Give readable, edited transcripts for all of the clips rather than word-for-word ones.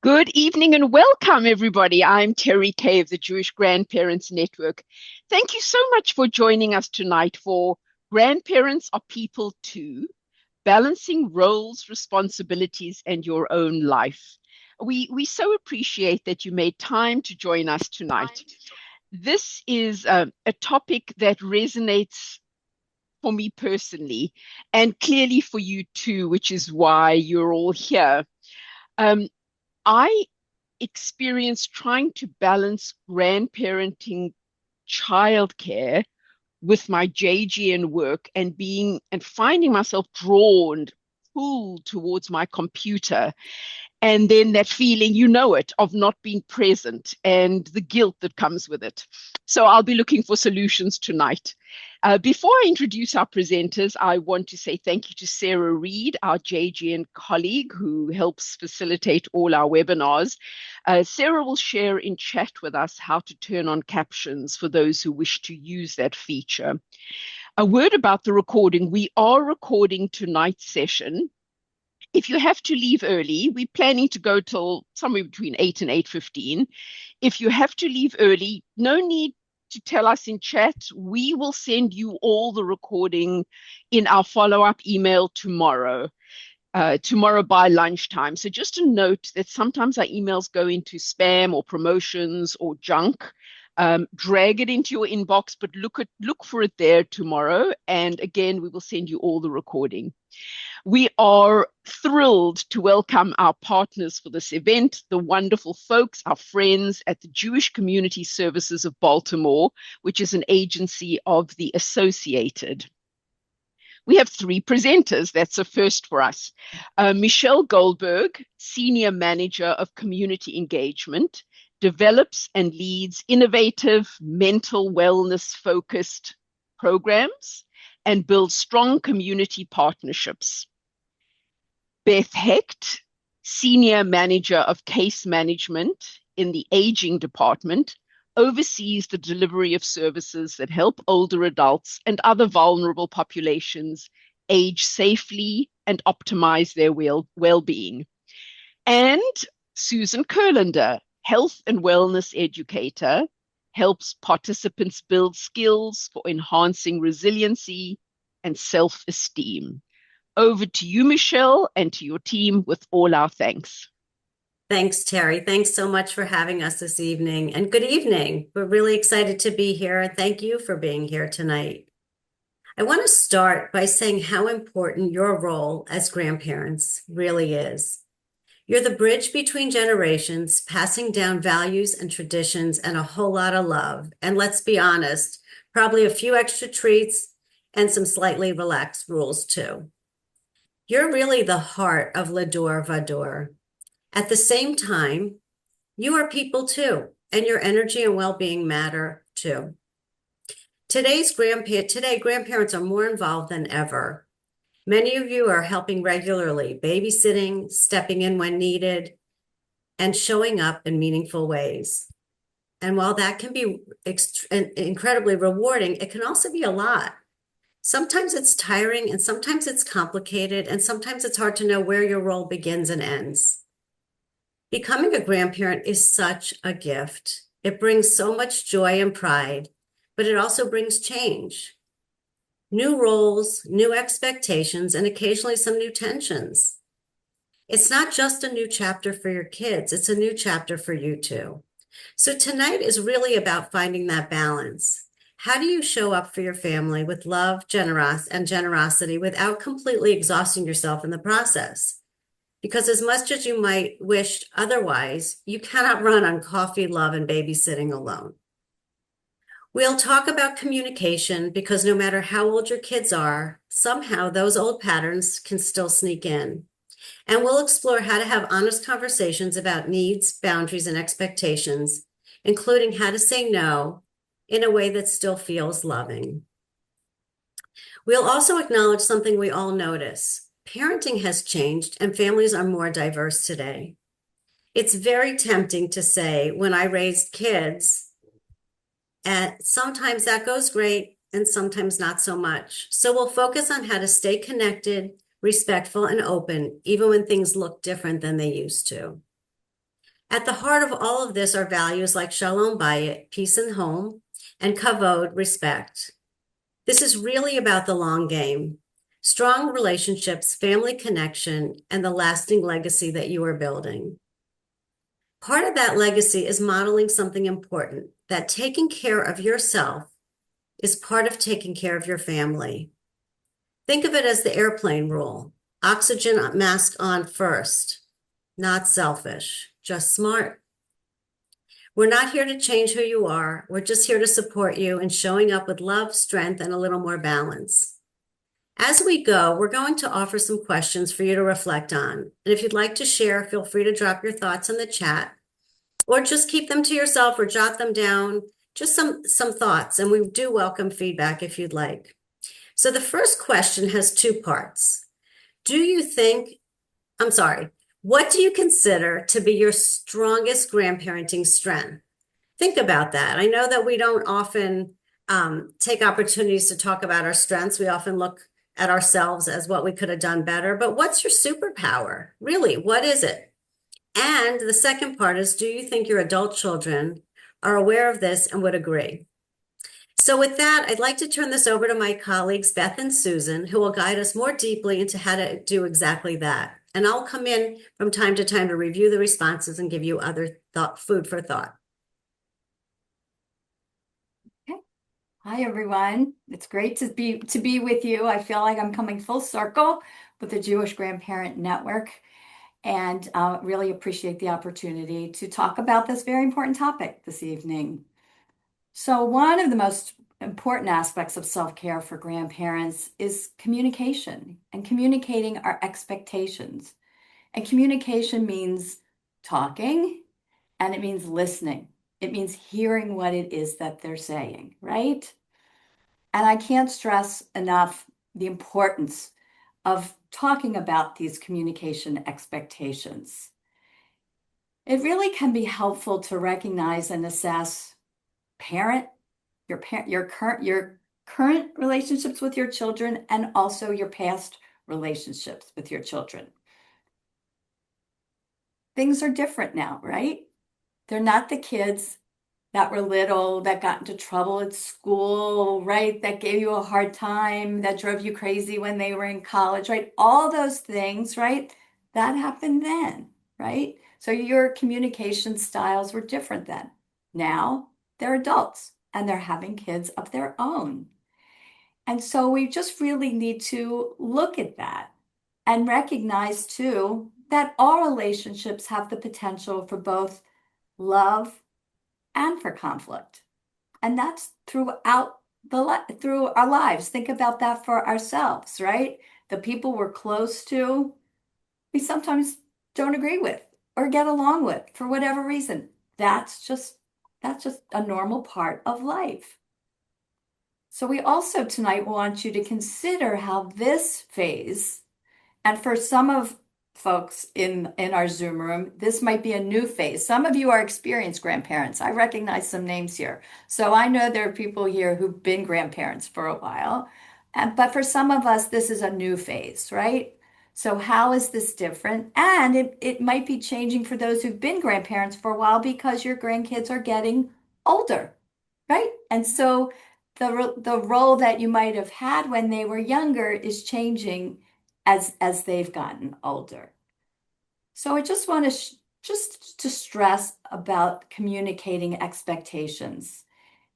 Good evening and welcome, everybody. I'm Terry Kay of the Jewish Grandparents Network. Thank you so much for joining us tonight for Grandparents Are People Too, Balancing Roles, Responsibilities, and Your Own Life. We so appreciate that you made time to join us tonight. This is a topic that resonates for me personally, and clearly for you too, which is why you're all here. Um, I experienced trying to balance grandparenting, childcare with my JGN work and being and finding myself drawn, pulled towards my computer. And then that feeling, you know it, of not being present and the guilt that comes with it. So I'll be looking for solutions tonight. Before I introduce our presenters, I want to say thank you to Sarah Reed, our JGN colleague who helps facilitate all our webinars. Sarah will share in chat with us how to turn on captions for those who wish to use that feature. A word about the recording. We are recording tonight's session. If you have to leave early, we're planning to go till somewhere between 8 and 8:15. If you have to leave early, no need to tell us in chat. We will send you all the recording in our follow-up email tomorrow by lunchtime. So just a note that sometimes our emails go into spam or promotions or junk. Drag it into your inbox, but look for it there tomorrow. And again, we will send you all the recording. We are thrilled to welcome our partners for this event, the wonderful folks, our friends at the Jewish Community Services of Baltimore, which is an agency of the Associated. We have three presenters. That's a first for us. Michelle Goldberg, Senior Manager of Community Engagement, develops and leads innovative mental wellness-focused programs and builds strong community partnerships. Beth Hecht, Senior Manager of Case Management in the Aging Department, oversees the delivery of services that help older adults and other vulnerable populations age safely and optimize their well-being. And Susan Kurlander, Health and Wellness Educator, helps participants build skills for enhancing resiliency and self-esteem. Over to you, Michelle, and to your team with all our thanks. Thanks, Terry. Thanks so much for having us this evening. And good evening. We're really excited to be here. Thank you for being here tonight. I want to start by saying how important your role as grandparents really is. You're the bridge between generations, passing down values and traditions and a whole lot of love. And let's be honest, probably a few extra treats and some slightly relaxed rules too. You're really the heart of L'Adore Vador. At the same time, you are people too, and your energy and well-being matter too. Today, grandparents are more involved than ever. Many of you are helping regularly, babysitting, stepping in when needed, and showing up in meaningful ways. And while that can be incredibly rewarding, it can also be a lot. Sometimes it's tiring, and sometimes it's complicated, and sometimes it's hard to know where your role begins and ends. Becoming a grandparent is such a gift. It brings so much joy and pride, but it also brings change. New roles, new expectations, and occasionally some new tensions. It's not just a new chapter for your kids, it's a new chapter for you too. So tonight is really about finding that balance. How do you show up for your family with love, generosity without completely exhausting yourself in the process? Because as much as you might wish otherwise, you cannot run on coffee, love, and babysitting alone. We'll talk about communication because no matter how old your kids are, somehow those old patterns can still sneak in. And we'll explore how to have honest conversations about needs, boundaries, and expectations, including how to say no in a way that still feels loving. We'll also acknowledge something we all notice. Parenting has changed and families are more diverse today. It's very tempting to say, when I raised kids, and sometimes that goes great and sometimes not so much. So we'll focus on how to stay connected, respectful, and open, even when things look different than they used to. At the heart of all of this are values like shalom bayit, peace in home, and kavod, respect. This is really about the long game, strong relationships, family connection, and the lasting legacy that you are building. Part of that legacy is modeling something important, that taking care of yourself is part of taking care of your family. Think of it as the airplane rule. Oxygen mask on first, not selfish, just smart. We're not here to change who you are. We're just here to support you in showing up with love, strength, and a little more balance. As we go, we're going to offer some questions for you to reflect on. And if you'd like to share, feel free to drop your thoughts in the chat or just keep them to yourself or jot them down. Just some thoughts, and we do welcome feedback if you'd like. So the first question has two parts. What do you consider to be your strongest grandparenting strength? Think about that. I know that we don't often take opportunities to talk about our strengths. We often look at ourselves as what we could have done better. But what's your superpower? Really, what is it? And the second part is, do you think your adult children are aware of this and would agree? So with that, I'd like to turn this over to my colleagues, Beth and Susan, who will guide us more deeply into how to do exactly that. And I'll come in from time to time to review the responses and give you other food for thought. Okay. Hi, everyone. It's great to be with you. I feel like I'm coming full circle with the Jewish Grandparent Network, and really appreciate the opportunity to talk about this very important topic this evening. So one of the most important aspects of self-care for grandparents is communication and communicating our expectations. And communication means talking, and it means listening. It means hearing what it is that they're saying, right? And I can't stress enough the importance of talking about these communication expectations. It really can be helpful to recognize and assess parent, your current relationships with your children, and also your past relationships with your children. Things are different now, right? They're not the kids that were little, that got into trouble at school, right? That gave you a hard time, that drove you crazy when they were in college, right? All those things, right? That happened then, right? So your communication styles were different then. Now they're adults and they're having kids of their own. And so we just really need to look at that and recognize too that all relationships have the potential for both love and for conflict. And that's throughout through our lives. Think about that for ourselves, right? The people we're close to, we sometimes don't agree with or get along with for whatever reason. That's just a normal part of life. So we also tonight want you to consider how this phase, and for some of folks in our Zoom room, this might be a new phase. Some of you are experienced grandparents. I recognize some names here. So I know there are people here who've been grandparents for a while. But for some of us, this is a new phase, right? So how is this different? And it might be changing for those who've been grandparents for a while because your grandkids are getting older, right? And so the role that you might have had when they were younger is changing as they've gotten older. So I just want to just to stress about communicating expectations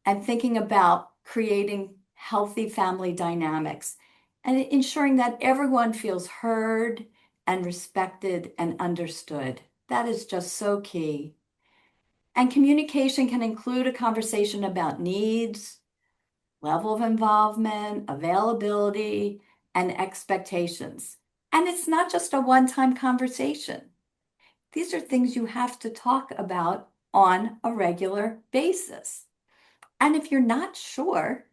and thinking about creating healthy family dynamics and ensuring that everyone feels heard and respected and understood. That is just so key. And communication can include a conversation about needs, level of involvement, availability, and expectations. And it's not just a one-time conversation. These are things you have to talk about on a regular basis. And if you're not sure,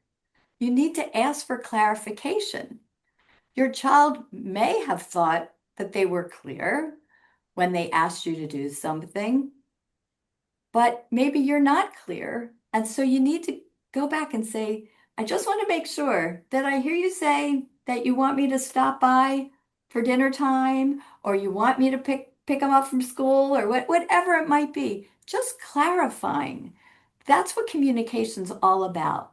you need to ask for clarification. Your child may have thought that they were clear when they asked you to do something, but maybe you're not clear. And so you need to go back and say, I just want to make sure that I hear you say that you want me to stop by for dinner time, or you want me to pick pick them up from school or whatever it might be. Just clarifying. That's what communication's all about.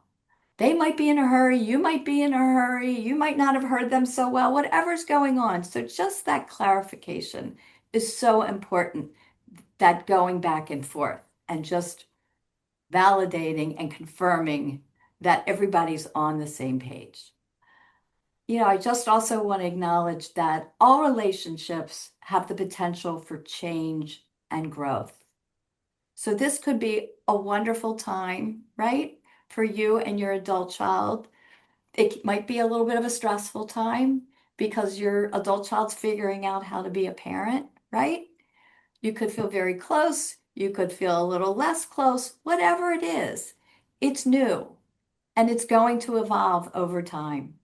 They might be in a hurry, you might be in a hurry, you might not have heard them so well, whatever's going on. So just that clarification is so important, that going back and forth and just validating and confirming that everybody's on the same page. I just also want to acknowledge that all relationships have the potential for change and growth. So this could be a wonderful time, right, for you and your adult child. It might be a little bit of a stressful time because your adult child's figuring out how to be a parent, right? You could feel very close. You could feel a little less close, whatever it is. It's new and it's going to evolve over time.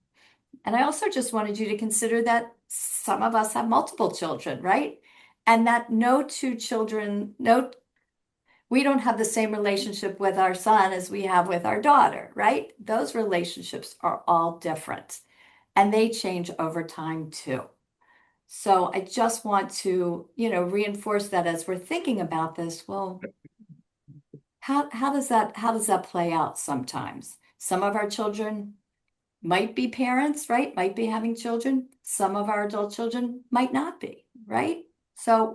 And I also just wanted you to consider that some of us have multiple children, right? And that no two children, no, we don't have the same relationship with our son as we have with our daughter, right? Those relationships are all different and they change over time too. So I just want to, reinforce that as we're thinking about this. Well, how does that play out sometimes? Some of our children might be parents, right? Might be having children. Some of our adult children might not be, right? So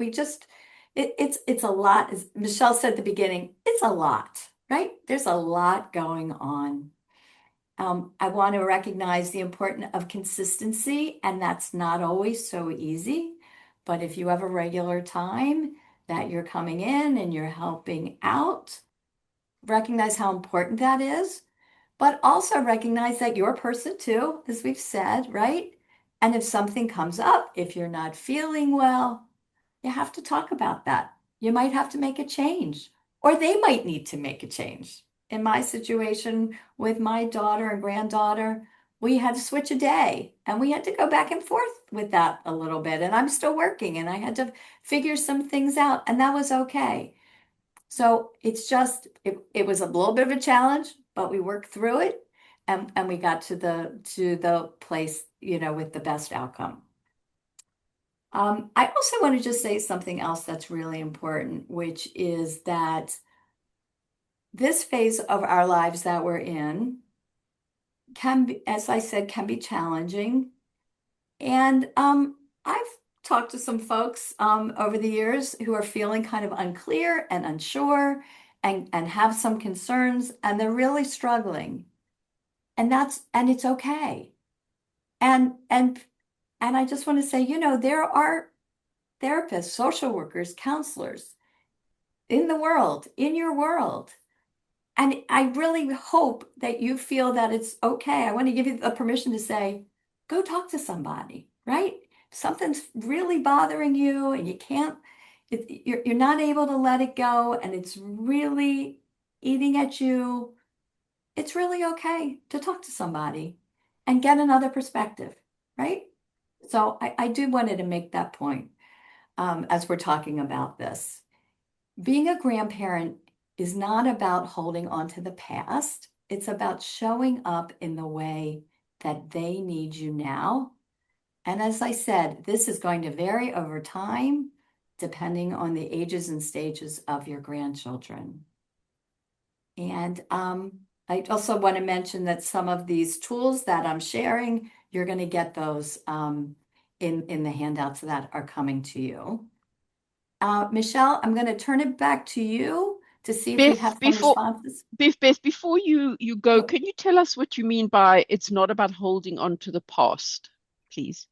it's a lot. As Michelle said at the beginning, it's a lot, right? There's a lot going on. I want to recognize the importance of consistency, and that's not always so easy. But if you have a regular time that you're coming in and you're helping out, recognize how important that is, but also recognize that you're a person too, as we've said, right? And if something comes up, if you're not feeling well, you have to talk about that. You might have to make a change, or they might need to make a change. In my situation with my daughter and granddaughter, we had to switch a day and we had to go back and forth with that a little bit. And I'm still working and I had to figure some things out, and that was okay. So it was a little bit of a challenge, but we worked through it and we got to the place, with the best outcome. I also want to just say something else that's really important, which is that this phase of our lives that we're in can be, as I said, can be challenging. And I've talked to some folks over the years who are feeling kind of unclear and unsure and have some concerns, and they're really struggling. And it's okay. And I just want to say, there are therapists, social workers, counselors in the world, in your world. And I really hope that you feel that it's okay. I want to give you the permission to say, go talk to somebody, right? If something's really bothering you and you can't, you're not able to let it go and it's really eating at you, it's really okay to talk to somebody and get another perspective, right? So I do wanted to make that point as we're talking about this. Being a grandparent is not about holding on to the past. It's about showing up in the way that they need you now. And as I said, this is going to vary over time, depending on the ages and stages of your grandchildren. And I also want to mention that some of these tools that I'm sharing, you're going to get those in the handouts that are coming to you. Michelle, I'm going to turn it back to you to see if we Beth, have some responses. Before you go, Yep. can you tell us what you mean by it's not about holding on to the past, please?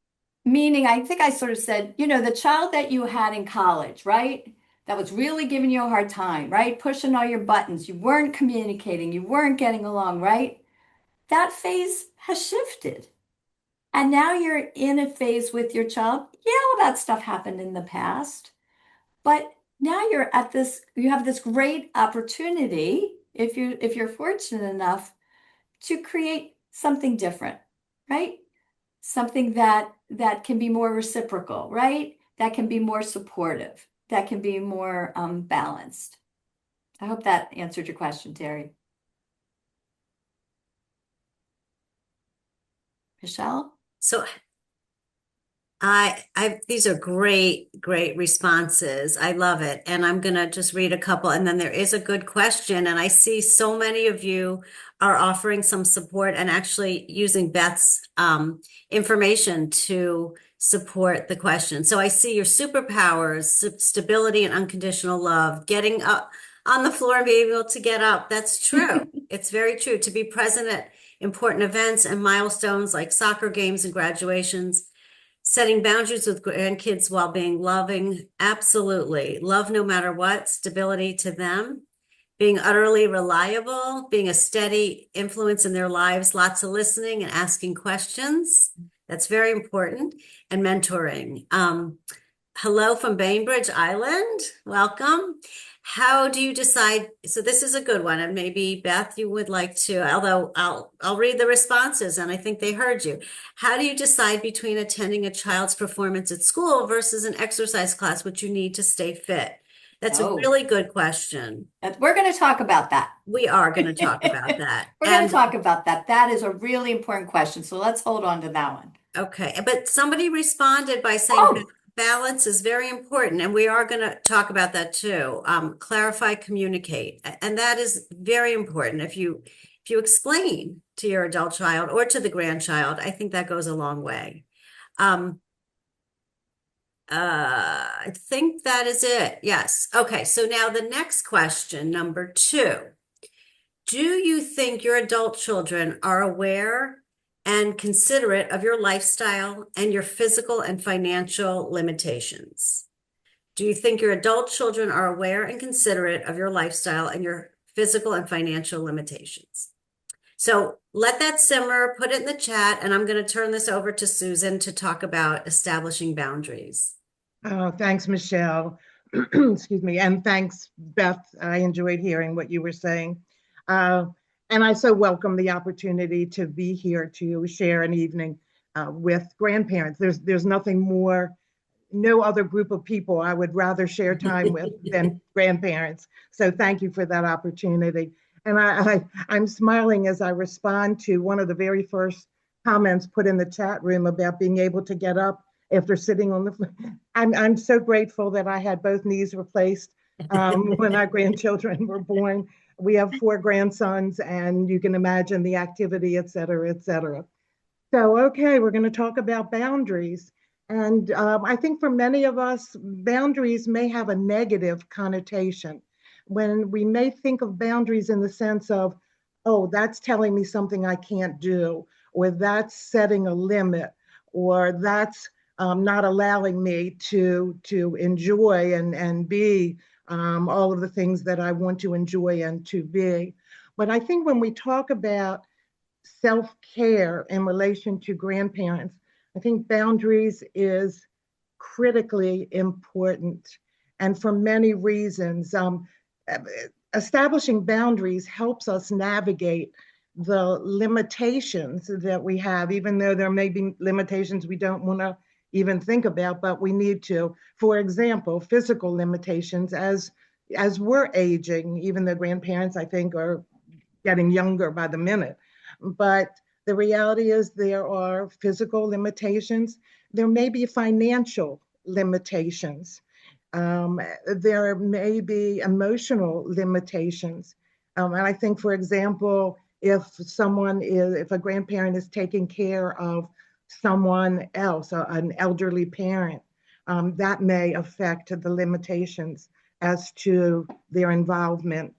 Meaning, I think I sort of said, the child that you had in college, right? That was really giving you a hard time, right? Pushing all your buttons. You weren't communicating. You weren't getting along, right? That phase has shifted. And now you're in a phase with your child. Yeah, all that stuff happened in the past. But now you have this great opportunity, if you're fortunate enough, to create something different, right? Something that can be more reciprocal, right? That can be more supportive, that can be more balanced. I hope that answered your question, Terry. Michelle? So These are great responses. I love it. And I'm gonna just read a couple. And then there is a good question. And I see so many of you are offering some support and actually using Beth's information to support the question. So I see your superpowers, stability and unconditional love, getting up on the floor and being able to get up. That's true. It's very true. To be present at important events and milestones like soccer games and graduations. Setting boundaries with grandkids while being loving, absolutely. Love no matter what, stability to them, being utterly reliable, being a steady influence in their lives, lots of listening and asking questions. That's very important. And mentoring. Hello from Bainbridge Island. Welcome. How do you decide? So this is a good one, and maybe Beth, you would like to, although I'll read the responses, and I think they heard you. How do you decide between attending a child's performance at school versus an exercise class, which you need to stay fit? That's a Oh, really good question. we're going to talk about that. We are going to talk about that. We're going to talk about that. That is a really important question. So let's hold on to that one. Okay, but somebody responded by saying Oh, balance is very important, and we are going to talk about that too. Clarify, communicate, and that is very important. If you explain to your adult child or to the grandchild, I think that goes a long way. I think that is it. Yes. Okay, so now the next question, number 2. Do you think your adult children are aware and considerate of your lifestyle and your physical and financial limitations? Do you think your adult children are aware and considerate of your lifestyle and your physical and financial limitations? So let that simmer, put it in the chat, and I'm going to turn this over to Susan to talk about establishing boundaries. Oh, thanks, Michelle. Excuse me. And thanks, Beth. I enjoyed hearing what you were saying. And I so welcome the opportunity to be here to share an evening with grandparents. There's nothing more, no other group of people I would rather share time with than grandparents. So thank you for that opportunity. And I'm smiling as I respond to one of the very first comments put in the chat room about being able to get up after sitting on the floor. I'm so grateful that I had both knees replaced when our grandchildren were born. We have 4 grandsons, and you can imagine the activity, et cetera, et cetera. So, okay, we're going to talk about boundaries. And I think for many of us, boundaries may have a negative connotation. When we may think of boundaries in the sense of, oh, that's telling me something I can't do, or that's setting a limit, or that's not allowing me to enjoy and be all of the things that I want to enjoy and to be. But I think when we talk about self-care in relation to grandparents, I think boundaries is critically important. And for many reasons, establishing boundaries helps us navigate the limitations that we have, even though there may be limitations we don't want to even think about, but we need to. For example, physical limitations as we're aging, even the grandparents, I think, are getting younger by the minute. But the reality is there are physical limitations. There may be financial limitations. There may be emotional limitations. And I think, for example, if a grandparent is taking care of someone else, an elderly parent, that may affect the limitations as to their involvement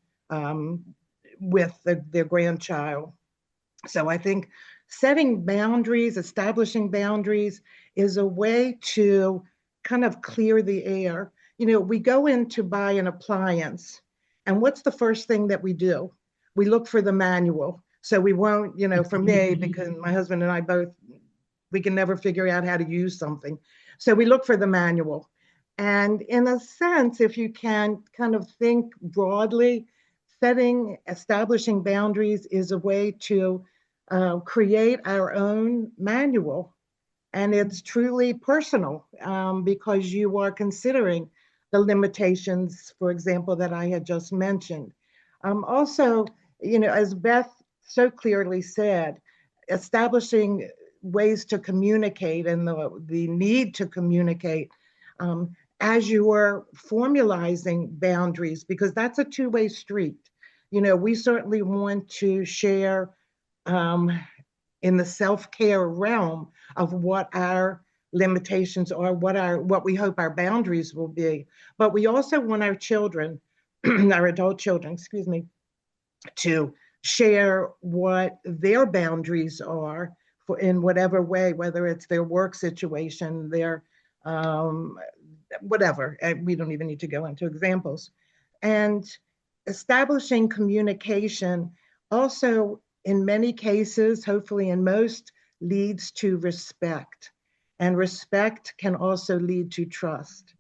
with their grandchild. So I think setting boundaries, establishing boundaries is a way to kind of clear the air. You know, we go in to buy an appliance, and what's the first thing that we do? We look for the manual. So we won't, for me, because my husband and I both, we can never figure out how to use something. So we look for the manual. And in a sense, if you can kind of think broadly, establishing boundaries is a way to create our own manual. And it's truly personal because you are considering the limitations, for example, that I had just mentioned. Also, as Beth so clearly said, establishing ways to communicate and the need to communicate as you are formalizing boundaries, because that's a two-way street. We certainly want to share um, in the self-care realm of what our limitations are, what we hope our boundaries will be. But we also want our children, our adult children, excuse me, to share what their boundaries are for in whatever way, whether it's their work situation, their um, whatever. We don't even need to go into examples. And establishing communication also, in many cases, hopefully in most, leads to respect. And respect can also lead to trust.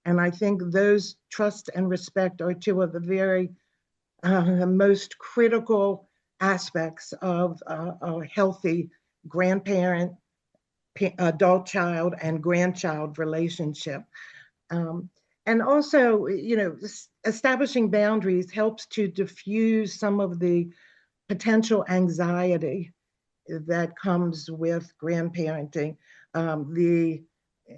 And I think those trust and respect are two of the very most critical aspects of a healthy grandparent, adult child, and grandchild relationship. Um, and also, establishing boundaries helps to diffuse some of the potential anxiety that comes with grandparenting. The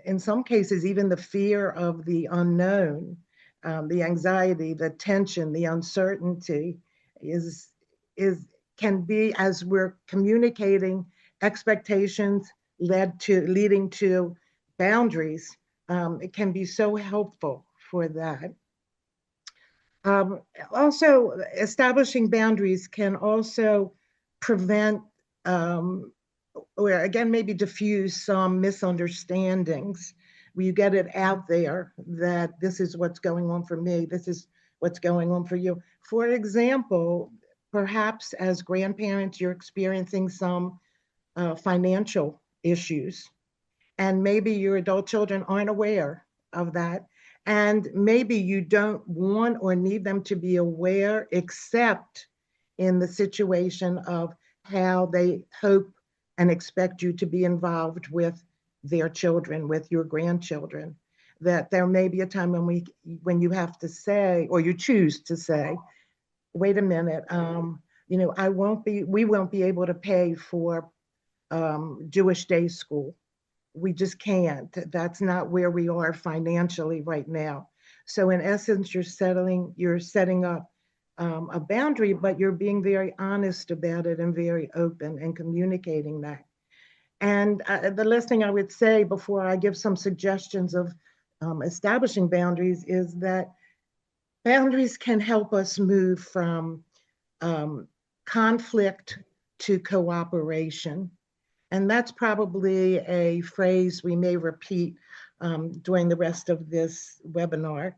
In some cases, even the fear of the unknown, the anxiety, the tension, the uncertainty is is can be, as we're communicating expectations leading to boundaries. It can be so helpful for that. Um, Also, establishing boundaries can also prevent, or again, maybe diffuse some misunderstandings. Where you get it out there that this is what's going on for me, this is what's going on for you. For example, perhaps as grandparents, you're experiencing some financial issues, and maybe your adult children aren't aware of that. And maybe you don't want or need them to be aware, except in the situation of how they hope and expect you to be involved with their children, with your grandchildren. That there may be a time when you have to say, or you choose to say, wait a minute, we won't be able to pay for Jewish day school. We just can't. That's not where we are financially right now. So in essence, you're setting up a boundary, but you're being very honest about it and very open and communicating that. And the last thing I would say before I give some suggestions of establishing boundaries is that boundaries can help us move from um, conflict to cooperation. And that's probably a phrase we may repeat during the rest of this webinar.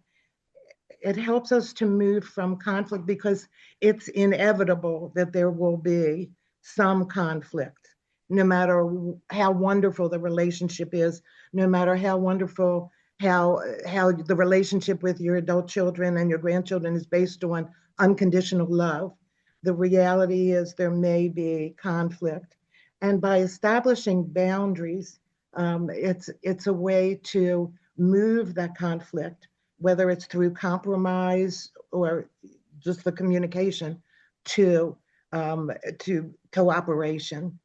It helps us to move from conflict because it's inevitable that there will be some conflict, no matter how wonderful the relationship is, no matter how wonderful how the relationship with your adult children and your grandchildren is based on unconditional love. The reality is there may be conflict. And by establishing boundaries, it's a way to move that conflict, whether it's through compromise or just the communication, to to cooperation.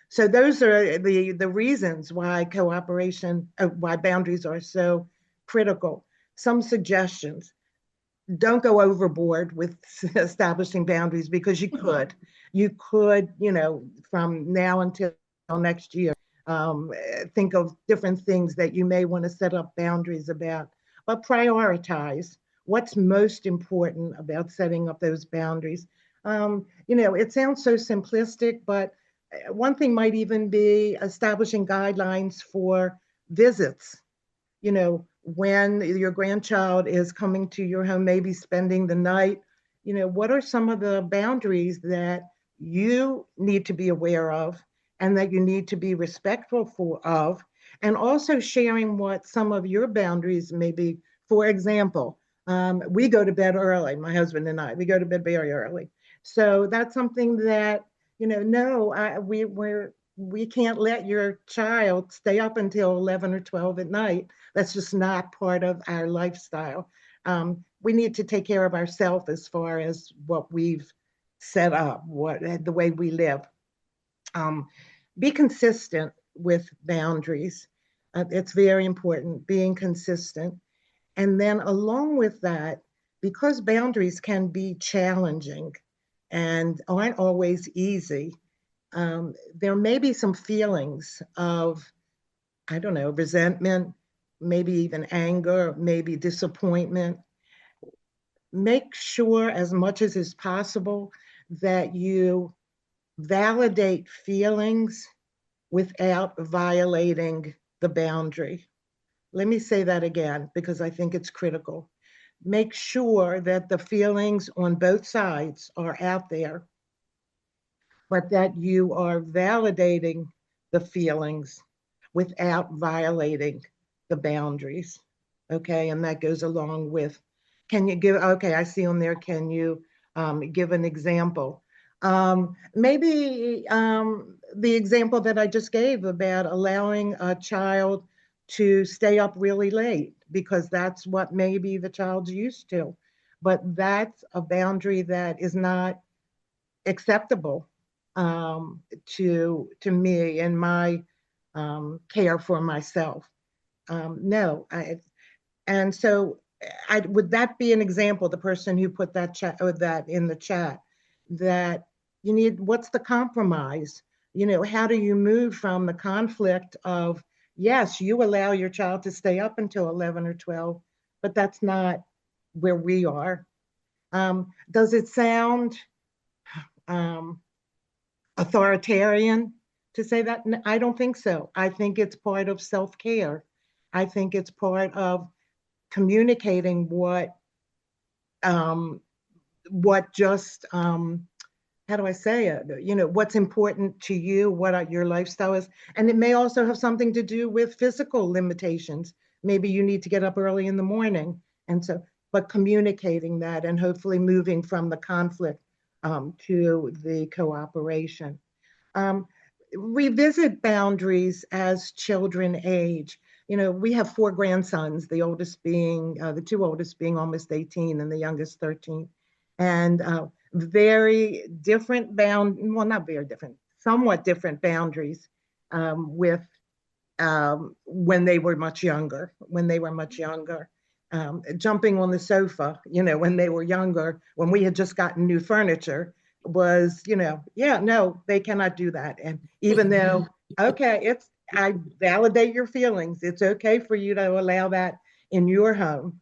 So those are the reasons why why boundaries are so critical. Some suggestions: don't go overboard with establishing boundaries, because you could, from now until next year, um, think of different things that you may want to set up boundaries about. But prioritize what's most important about setting up those boundaries. It sounds so simplistic, but one thing might even be establishing guidelines for visits. When your grandchild is coming to your home, maybe spending the night, what are some of the boundaries that you need to be aware of and that you need to be respectful of, and also sharing what some of your boundaries may be. For example, we go to bed early, my husband and I, we go to bed very early. So that's something that, no, we can't let your child stay up until 11 or 12 at night. That's just not part of our lifestyle. We need to take care of ourselves as far as what we've set up, the way we live. Um, be consistent with boundaries. It's very important, being consistent. And then along with that, because boundaries can be challenging and aren't always easy, there may be some feelings of, I don't know, resentment, maybe even anger, maybe disappointment. Make sure as much as is possible that you validate feelings without violating the boundary. Let me say that again because I think it's critical. Make sure that the feelings on both sides are out there, but that you are validating the feelings without violating the boundaries. Okay, and that goes along with, can you give, okay, I see on there, can you give an example? Maybe the example that I just gave about allowing a child to stay up really late because that's what maybe the child's used to. But that's a boundary that is not acceptable to me and my care for myself. No, and so would that be an example? The person who put that chat or that in the chat, that you need, what's the compromise? You know, how do you move from the conflict of, yes, you allow your child to stay up until 11 or 12, but that's not where we are. Does it sound um, authoritarian to say that? I don't think so. I think it's part of self-care. I think it's part of communicating um, what just how do I say it? You know, what's important to you, what your lifestyle is, and it may also have something to do with physical limitations. Maybe you need to get up early in the morning, and so, but communicating that and hopefully moving from the conflict to the cooperation. Um, Revisit boundaries as children age. You know, we have four grandsons, the oldest being, the two oldest being almost 18 and the youngest 13. And very different well, not very different, somewhat different boundaries with when they were much younger, jumping on the sofa, you know, when they were younger, when we had just gotten new furniture was, you know, yeah, no, they cannot do that. And even though, okay, I validate your feelings. It's okay for you to allow that in your home.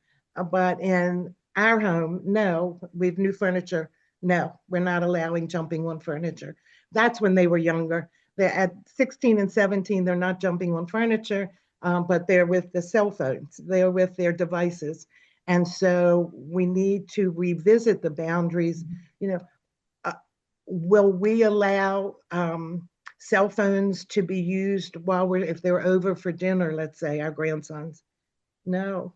But in our home, no, with new furniture, no, we're not allowing jumping on furniture. That's when they were younger. They're at 16 and 17, they're not jumping on furniture, but they're with the cell phones, they're with their devices. And so we need to revisit the boundaries. You know, uh, will we allow cell phones to be used while if they're over for dinner, let's say, our grandsons? No,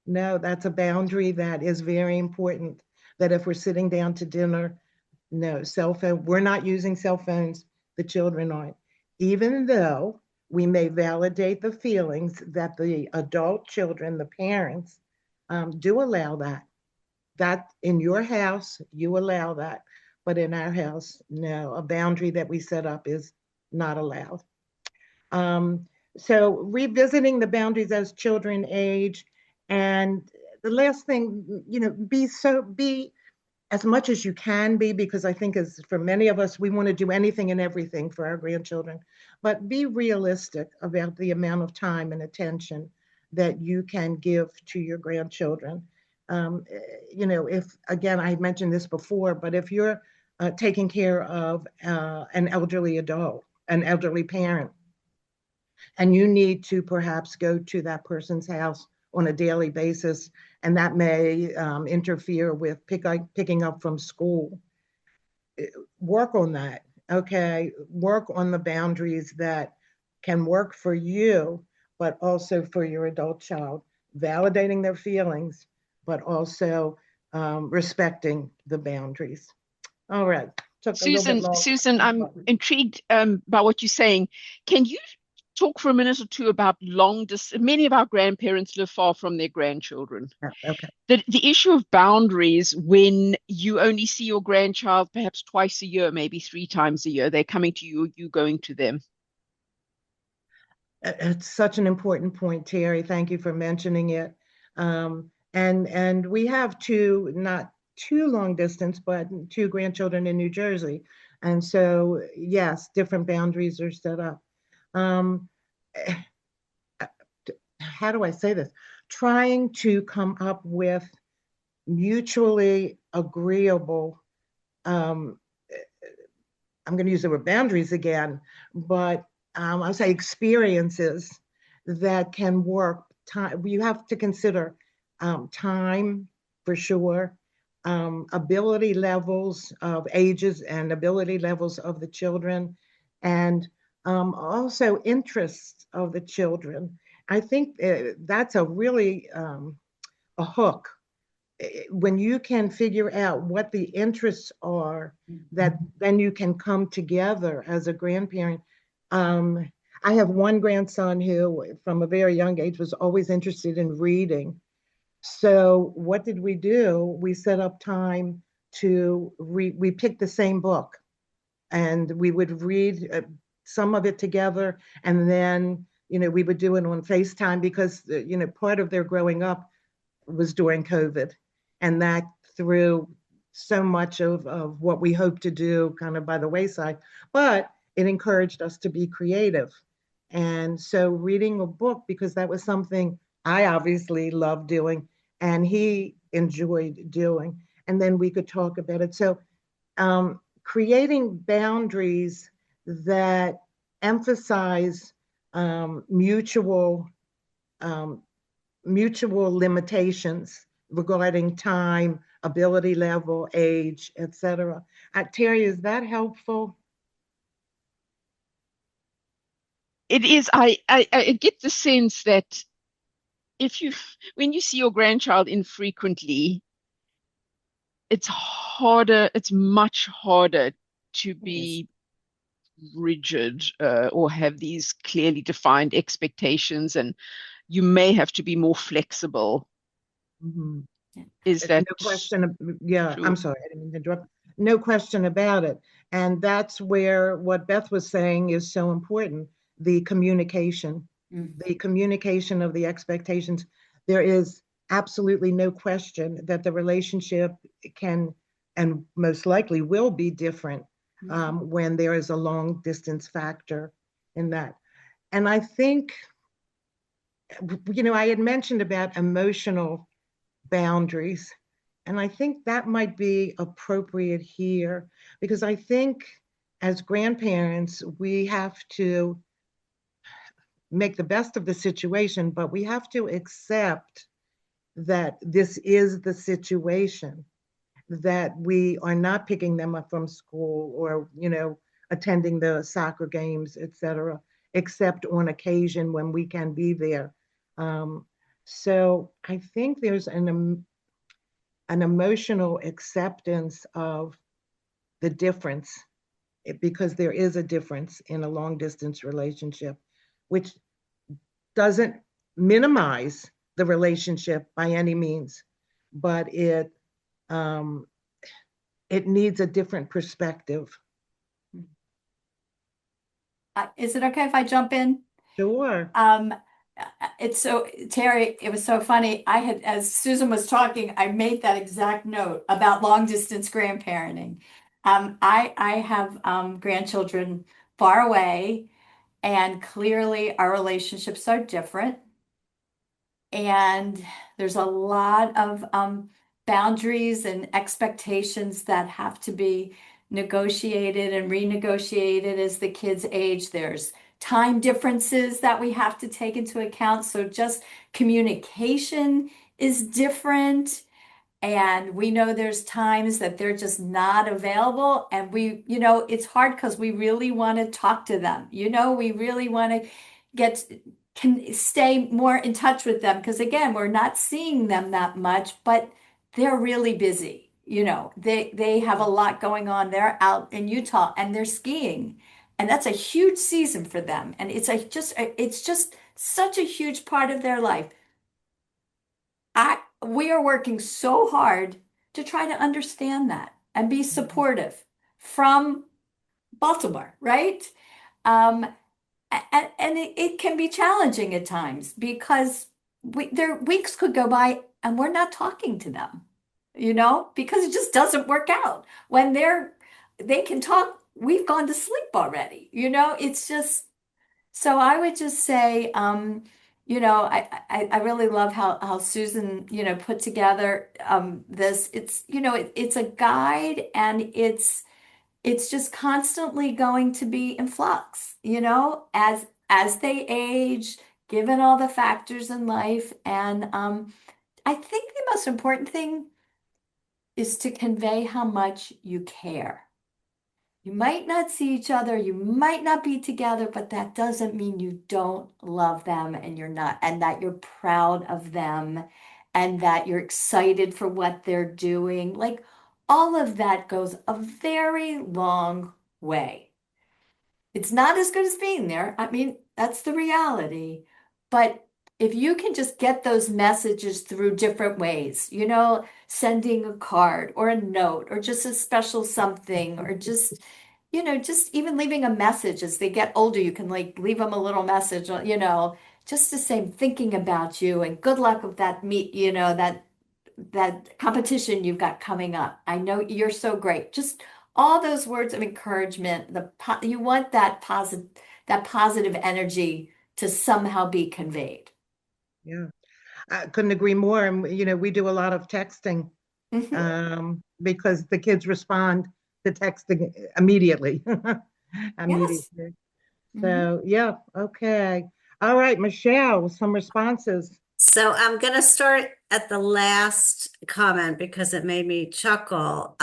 no, that's a boundary that is very important. That if we're sitting down to dinner, no, cell phone, we're not using cell phones, the children aren't. Even though we may validate the feelings that the adult children, the parents, do allow that. That in your house, you allow that. But in our house, no, a boundary that we set up is not allowed. Um, so revisiting the boundaries as children age. And the last thing, you know, be as much as you can be, because I think as for many of us, we want to do anything and everything for our grandchildren, but be realistic about the amount of time and attention that you can give to your grandchildren. You know, if, again, I mentioned this before, but if you're taking care of an elderly adult, an elderly parent, and you need to perhaps go to that person's house on a daily basis, and that may interfere with picking up from school. Work on that, okay? Work on the boundaries that can work for you, but also for your adult child, validating their feelings, but also respecting the boundaries. All right, took a little bit long. Susan, I'm intrigued by what you're saying. Can you talk for a minute or two about many of our grandparents live far from their grandchildren. Okay. The issue of boundaries when you only see your grandchild perhaps twice a year, maybe three times a year, they're coming to you, you going to them. It's such an important point, Terry. Thank you for mentioning it. And we have two, not too long distance, but two grandchildren in New Jersey. And so, yes, different boundaries are set up. Um, how do I say this? Trying to come up with mutually agreeable, um, I'm going to use the word boundaries again, but I'll say experiences that can work. Time, you have to consider time for sure, ability levels of ages and ability levels of the children, and also interests of the children. I think that's a really a hook when you can figure out what the interests are, that then you can come together as a grandparent. Um, I have one grandson who, from a very young age, was always interested in reading. So what did we do? We set up time to read. We picked the same book, and we would read some of it together, and then we would do it on FaceTime because part of their growing up was during COVID, and that threw so much of what we hope to do kind of by the wayside. But it encouraged us to be creative. And so reading a book, because that was something I obviously loved doing and he enjoyed doing. And then we could talk about it. So creating boundaries that emphasize mutual um, mutual limitations regarding time, ability level, age, etc. Terry, is that helpful? It is. I get the sense that if you when you see your grandchild infrequently, it's harder, it's much harder to Yes. be rigid or have these clearly defined expectations, and you may have to be more flexible. Mm-hmm. Yeah. Is that No question. Yeah, I'm true? sorry, I didn't mean to interrupt. No question about it. And that's where what Beth was saying is so important, the communication, Mm. the communication of the expectations. There is absolutely no question that the relationship can and most likely will be different Mhm. when there is a long distance factor in that. And I think, I had mentioned about emotional boundaries. And I think that might be appropriate here because I think as grandparents, we have to make the best of the situation, but we have to accept that this is the situation, that we are not picking them up from school or, attending the soccer games, etc., except on occasion when we can be there. Um, so I think there's an emotional acceptance of the difference because there is a difference in a long distance relationship, which doesn't minimize the relationship by any means, but um, it needs a different perspective. Is it okay if I jump in? Sure. Um, it's so, Terry, it was so funny. As Susan was talking, I made that exact note about long distance grandparenting. I have grandchildren far away, and clearly our relationships are different. And there's a lot of boundaries and expectations that have to be negotiated and renegotiated as the kids age. There's time differences that we have to take into account. So just communication is different. And we know there's times that they're just not available. And it's hard because we really want to talk to them. We really want to get, can stay more in touch with them. Because again, we're not seeing them that much, but they're really busy. They have a lot going on. They're out in Utah and they're skiing. And that's a huge season for them. And it's just such a huge part of their life. We are working so hard to try to understand that and be supportive from Baltimore, right? Um, and it can be challenging at times because their weeks could go by and we're not talking to them, because it just doesn't work out. When they can talk, we've gone to sleep already. It's just so I would just say, I really love how Susan, put together this. It's a guide and it's just constantly going to be in flux, as they age, given all the factors in life. And I think the most important thing is to convey how much you care. You might not see each other, you might not be together, but that doesn't mean you don't love them and that you're proud of them and that you're excited for what they're doing. Like all of that goes a very long way. It's not as good as being there. I mean, that's the reality. But if you can just get those messages through different ways, sending a card or a note or just a special something or just even leaving a message as they get older, you can like leave them a little message, just to say thinking about you and good luck with that that competition you've got coming up. I know you're so great. Just all those words of encouragement, you want that positive energy to somehow be conveyed. Yeah, I couldn't agree more. And we do a lot of texting Mhm. because the kids respond to texting immediately. Yes. Immediately. Mhm. So yeah, okay. All right, Michelle, some responses. So I'm going to start at the last comment because it made me chuckle.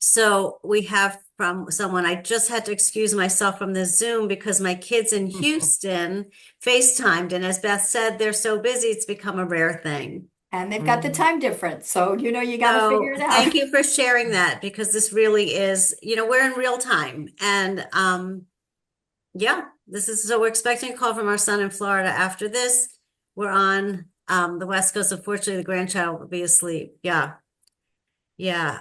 So we have from someone, I just had to excuse myself from the Zoom because my kids in Houston FaceTimed. And as Beth said, they're so busy, it's become a rare thing. And they've got the Mhm. time difference. So, you got to figure So it out. thank you for sharing that because this really is, we're in real time. And yeah, so we're expecting a call from our son in Florida after this. We're on the West Coast. Unfortunately, the grandchild will be asleep. Yeah. Yeah.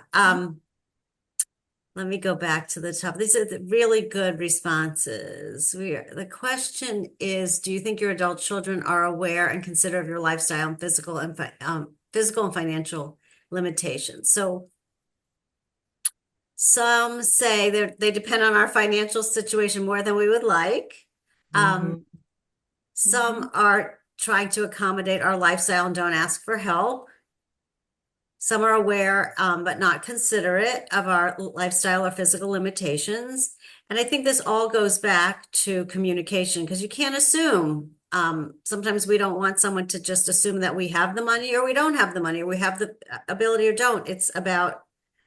Let me go back to the top. These are the really good responses. The question is, do you think your adult children are aware and considerate of your lifestyle and physical and financial limitations? So some say they depend on our financial situation more than we would like. Um, Mhm. some are trying to accommodate our lifestyle and don't ask for help. Some are aware, but not considerate of our lifestyle or physical limitations. And I think this all goes back to communication because you can't assume. Sometimes we don't want someone to just assume that we have the money or we don't have the money or we have the ability or don't. It's about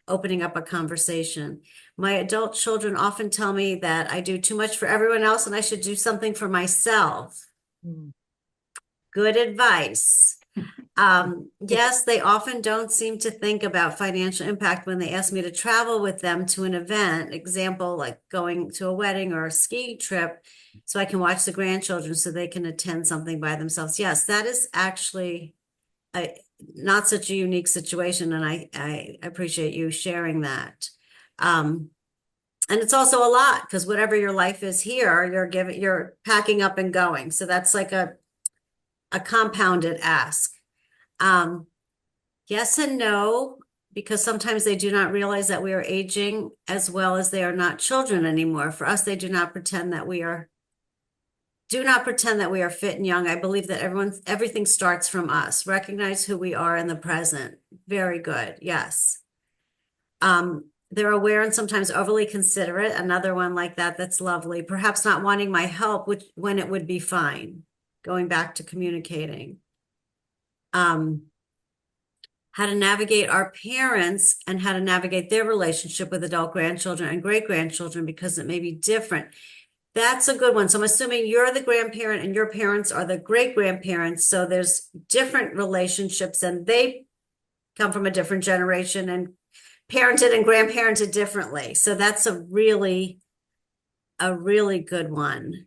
opening up a conversation. My adult children often tell me that I do too much for everyone else and I should do something for myself. Mhm. Good advice. Yes, they often don't seem to think about financial impact when they ask me to travel with them to an event, example, like going to a wedding or a ski trip, so I can watch the grandchildren so they can attend something by themselves. Yes, that is actually not such a unique situation, and I appreciate you sharing that. And it's also a lot because whatever your life is here, you're packing up and going. So that's like a compounded ask. Um, Yes and no, because sometimes they do not realize that we are aging as well as they are not children anymore. For us, they do not pretend that we are fit and young. I believe that everything starts from us. Recognize who we are in the present. Very good. Yes. They're aware and sometimes overly considerate. Another one like that that's lovely. Perhaps not wanting my help, which when it would be fine. Going back to communicating. How to navigate our parents and how to navigate their relationship with adult grandchildren and great grandchildren because it may be different. That's a good one. So I'm assuming you're the grandparent and your parents are the great grandparents. So there's different relationships and they come from a different generation and parented and grandparented differently. So that's a really good one.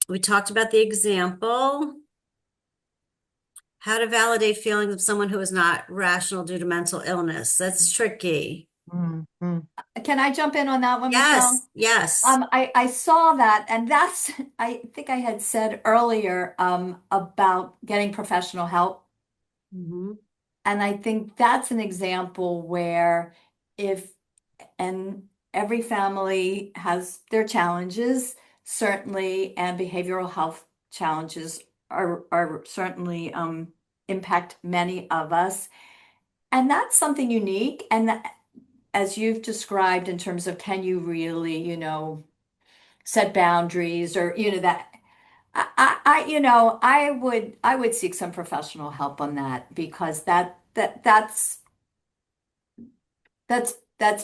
We talked about the example. How to validate feelings of someone who is not rational due to mental illness. That's tricky. Mhm. Can I jump in on that one, Michelle? Yes, yes. I saw that, and that's, I think I had said earlier, about getting professional help. Mhm. And I think that's an example where if, and every family has their challenges, certainly, and behavioral health challenges are certainly impact many of us. And that's something unique. And as you've described in terms of can you really, set boundaries or, that I would seek some professional help on that because that's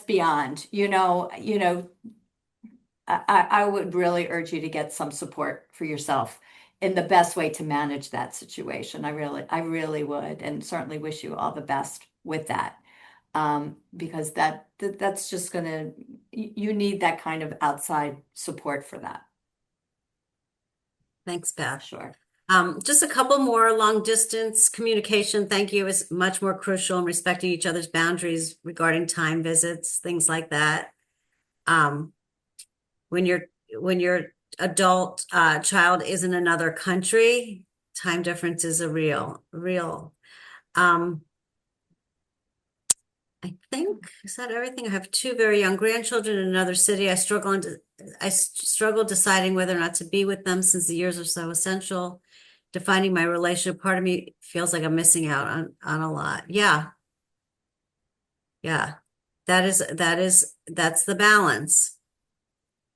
beyond, I would really urge you to get some support for yourself in the best way to manage that situation. I really would, and certainly wish you all the best with that. Because that's just gonna, you need that kind of outside support for that. Thanks, Beth. Sure. Just a couple more. Long distance communication, thank you, is much more crucial in respecting each other's boundaries regarding time visits, things like that. Um, when your adult child is in another country, time difference is a real. Um, I think, is that everything? I have two very young grandchildren in another city. I struggle deciding whether or not to be with them since the years are so essential. Defining my relationship, part of me feels like I'm missing out on a lot. Yeah. Yeah. That's the balance.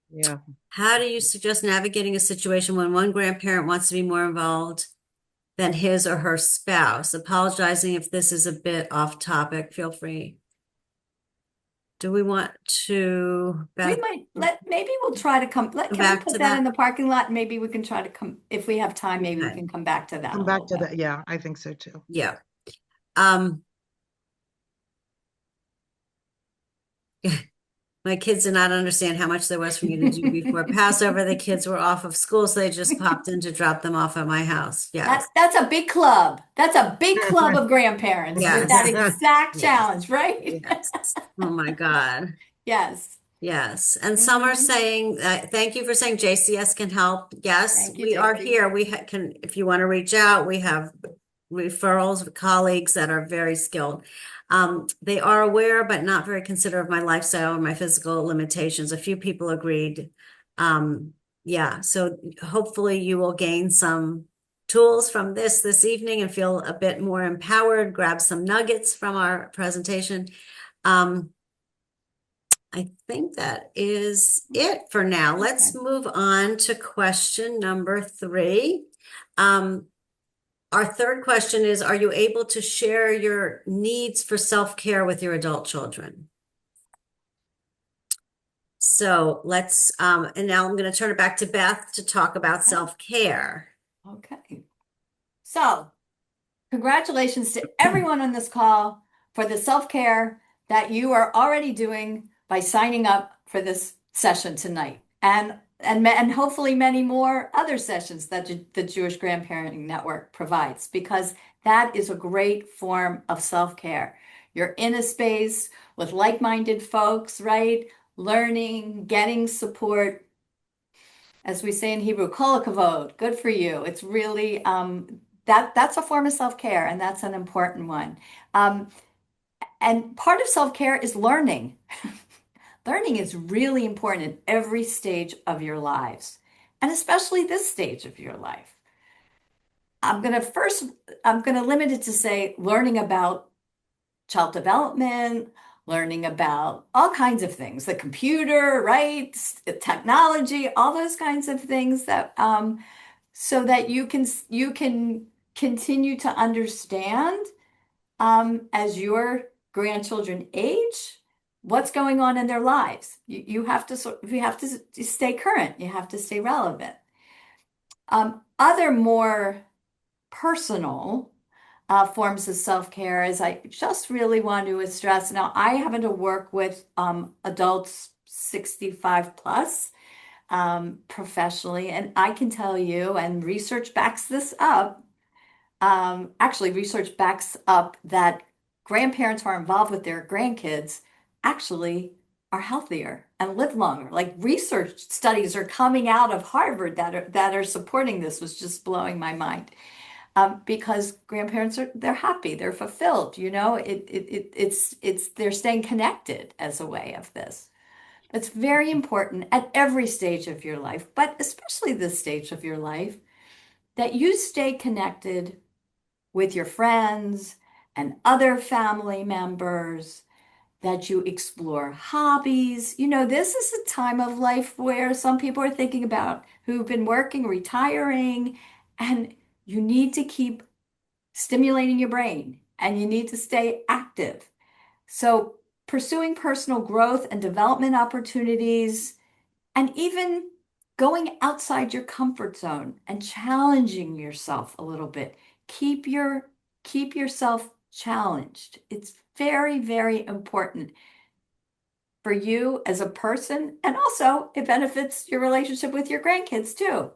Yeah. How do you suggest navigating a situation when one grandparent wants to be more involved than his or her spouse? Apologizing if this is a bit off topic, feel free. Do we want to, We Beth, might maybe we'll try to come can we back put to that in that? the parking lot? Maybe we can try to come, if we have time, maybe we Okay. can come back to that a Come little back to bit. that. Yeah, I think so too. Yeah. Um, my kids did not understand how much there was for me to do before Passover. The kids were off of school, so they just popped in to drop them off at my house. Yes. That's a big club. That's a big club of grandparents with that Yes. exact Yes. challenge, right? Yes. Oh my God. Yes. Yes. And some are Mhm. saying, thank you for saying JCS can help. Yes, Thank you, we are Terry. here. Can, if you want to reach out, we have referrals of colleagues that are very skilled. They are aware, but not very considerate of my lifestyle and my physical limitations. A few people agreed. Yeah, so hopefully you will gain some tools from this evening and feel a bit more empowered, grab some nuggets from our presentation. I think that is it for now. Let's Okay. move on to question number 3. Our third question is, are you able to share your needs for self-care with your adult children? So let's, and now I'm going to turn it back to Beth to talk about self-care. Okay. So, congratulations to everyone on this call for the self-care that you are already doing by signing up for this session tonight. And hopefully many more other sessions that the Jewish Grandparenting Network provides, because that is a great form of self-care. You're in a space with like-minded folks, right? Learning, getting support, as we say in Hebrew, kol hakavod, good for you. It's really that's a form of self-care, and that's an important one. Um, and part of self-care is learning. Learning is really important in every stage of your lives, and especially this stage of your life. I'm gonna limit it to say learning about child development, learning about all kinds of things, the computer, right? The technology, all those kinds of things that so that you can continue to understand as your grandchildren age what's going on in their lives. You have to stay current. You have to stay relevant. Other more personal forms of self-care is I just really want to stress. Now, I happen to work with adults 65 plus professionally, and I can tell you, and research backs this up. Actually, research backs up that grandparents who are involved with their grandkids actually are healthier and live longer. Like research studies are coming out of Harvard that are supporting this, was just blowing my mind. Because grandparents they're happy, they're fulfilled, it's they're staying connected as a way of this. It's very important at every stage of your life, but especially this stage of your life, that you stay connected with your friends and other family members, that you explore hobbies. This is a time of life where some people are thinking about who've been working, retiring, and you need to keep stimulating your brain and you need to stay active. So, pursuing personal growth and development opportunities, and even going outside your comfort zone and challenging yourself a little bit. Keep yourself challenged. It's very, very important for you as a person, and also it benefits your relationship with your grandkids too.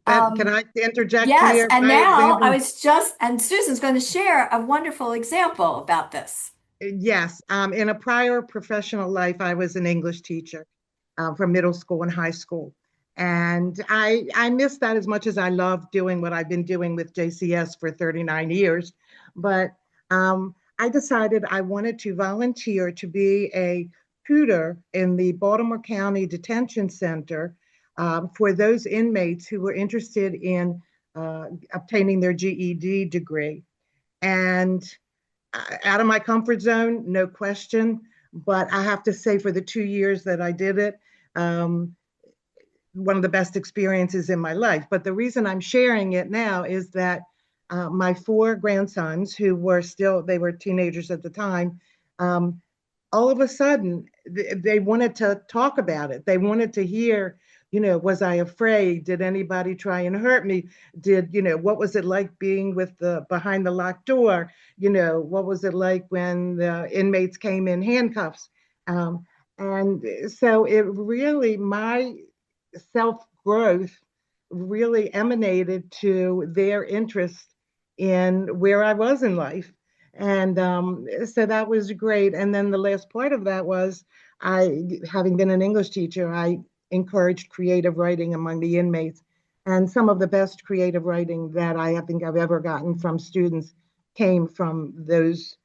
Can I interject Yes, here and by now example? and Susan's going to share a wonderful example about this. Yes, in a prior professional life, I was an English teacher for middle school and high school. And I miss that as much as I love doing what I've been doing with JCS for 39 years. But I decided I wanted to volunteer to be a tutor in the Baltimore County Detention Center for those inmates who were interested in obtaining their GED degree. And out of my comfort zone, no question. But I have to say, for the 2 years that I did it, um, one of the best experiences in my life. But the reason I'm sharing it now is that my four grandsons, who were still, they were teenagers at the time, um, all of a sudden they wanted to talk about it. They wanted to hear, was I afraid? Did anybody try and hurt me? What was it like being with the behind the locked door? What was it like when the inmates came in handcuffs? And so it really, my self growth really emanated to their interest in where I was in life. And so that was great. And then the last part of that was having been an English teacher, I encouraged creative writing among the inmates. And some of the best creative writing that I think I've ever gotten from students came from those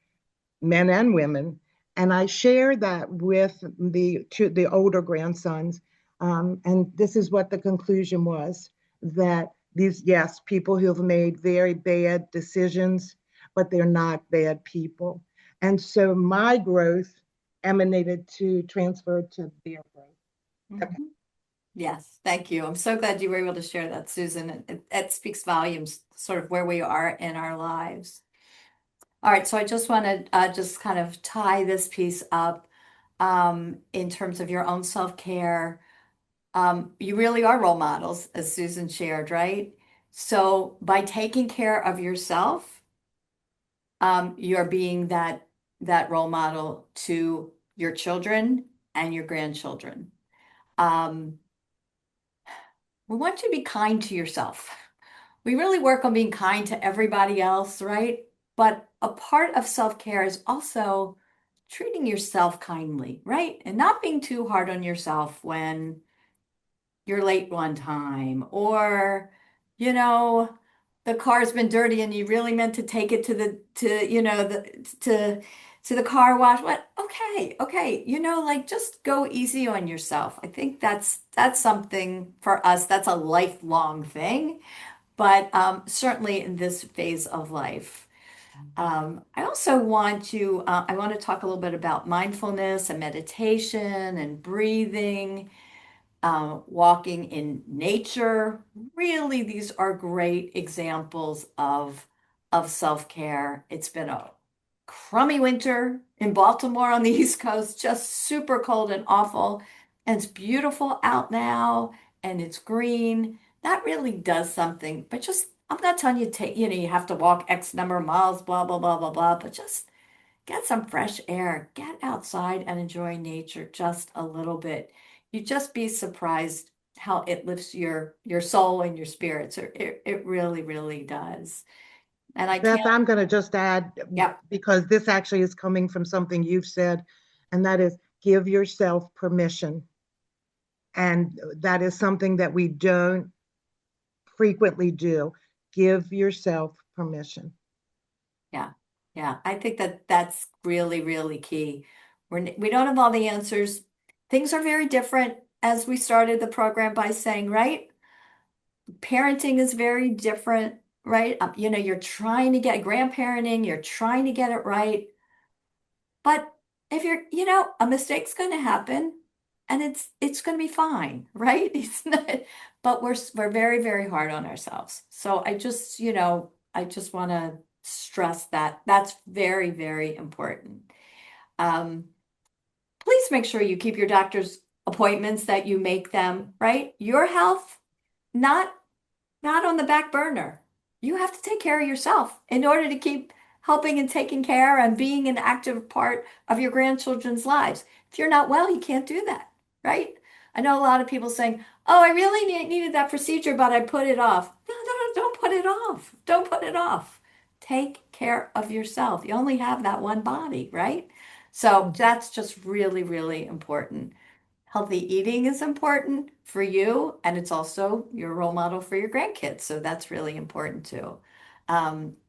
men and women. And I share that with the older grandsons. And this is what the conclusion was, that these, yes, people who have made very bad decisions, but they're not bad people. And so my growth emanated to transfer to their growth. Okay. Mhm. Yes, thank you. I'm so glad you were able to share that, Susan. It speaks volumes, sort of where we are in our lives. All right, so I just want to just kind of tie this piece up in terms of your own self-care. You really are role models, as Susan shared, right? So by taking care of yourself, you're being that role model to your children and your grandchildren. Um, we want you to be kind to yourself. We really work on being kind to everybody else, right? But a part of self-care is also treating yourself kindly, right? And not being too hard on yourself when you're late one time, or, you know, the car's been dirty and you really meant to take it to the car wash. What? Okay, okay. Like just go easy on yourself. I think that's something for us. That's a lifelong thing, but certainly in this phase of life. I also I want to talk a little bit about mindfulness and meditation and breathing, walking in nature. Really, these are great examples of self-care. It's been a crummy winter in Baltimore on the East Coast, just super cold and awful. And it's beautiful out now and it's green. That really does something. But just, I'm not telling you to take, you have to walk X number of miles, blah, blah, blah, blah, blah, but just get some fresh air, get outside and enjoy nature just a little bit. You'd just be surprised how it lifts your soul and your spirits. It really, really does. And I Beth, can't, I'm going to just add, yeah. because this actually is coming from something you've said. and that is give yourself permission. And that is something that we don't frequently do. Give yourself permission. Yeah. Yeah. I think that that's really, really key. We don't have all the answers. Things are very different, as we started the program by saying, right? Parenting is very different, right? You're trying to get grandparenting, you're trying to get it right. But if a mistake's going to happen and it's going to be fine, right? It's not, but we're very, very hard on ourselves. So I just want to stress that that's very, very important. Um, please make sure you keep your doctor's appointments, that you make them, right? Your health, not not on the back burner. You have to take care of yourself in order to keep helping and taking care and being an active part of your grandchildren's lives. If you're not well, you can't do that, right? I know a lot of people saying, "Oh, I really needed that procedure, but I put it off." No, no, no, don't put it off. Don't put it off. Take care of yourself. You only have that one body, right? So that's just really, really important. Healthy eating is important for you, and it's also your role model for your grandkids. So that's really important too.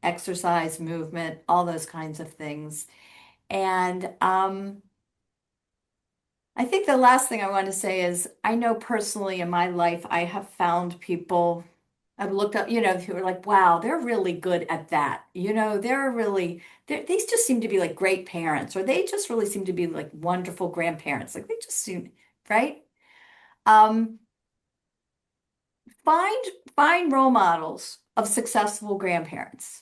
Exercise, movement, all those kinds of things. And I think the last thing I want to say is I know personally in my life, I have found people I've looked up, who are like, wow, they're really good at that. They just seem to be like great parents, or they just really seem to be like wonderful grandparents. Like they just seem, right? Um, find find role models of successful grandparents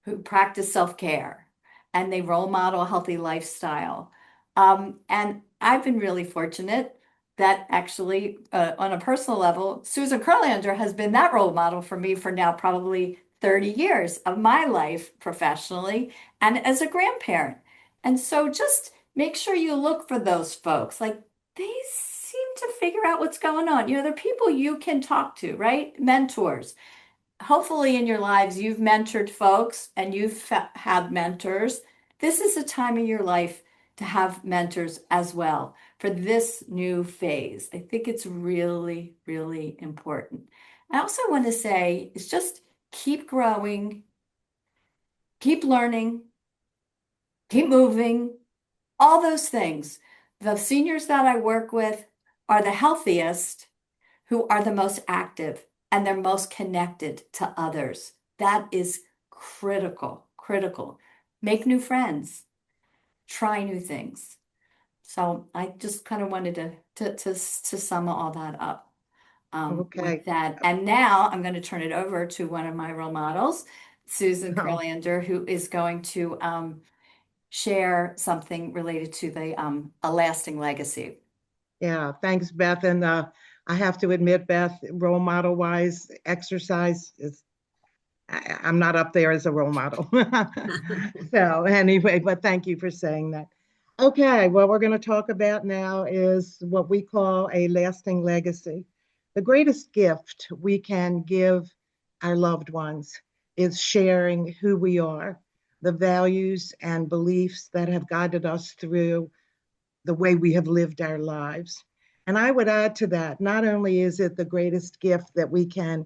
who practice self-care and they role model a healthy lifestyle. And I've been really fortunate that actually, on a personal level, Susan Kurlander has been that role model for me for now probably 30 years of my life professionally and as a grandparent. And so just make sure you look for those folks. Like they seem to figure out what's going on. They're people you can talk to, right? Mentors. Hopefully in your lives you've mentored folks and you've had mentors. This is a time in your life to have mentors as well for this new phase. I think it's really, really important. I also want to say is just keep growing, keep learning, keep moving, all those things. The seniors that I work with are the healthiest who are the most active and they're most connected to others. That is critical, critical. Make new friends, try new things. So I just kind of wanted to sum all that up with Okay. that. And now I'm going to turn it over to one of my role models, Susan Kurlander, who is going to share something related to a lasting legacy. Yeah, thanks, Beth. And I have to admit, Beth, role model wise, exercise is, I'm not up there as a role model. So, anyway, but thank you for saying that. Okay, what we're going to talk about now is what we call a lasting legacy. The greatest gift we can give our loved ones is sharing who we are, the values and beliefs that have guided us through the way we have lived our lives. And I would add to that, not only is it the greatest gift that we can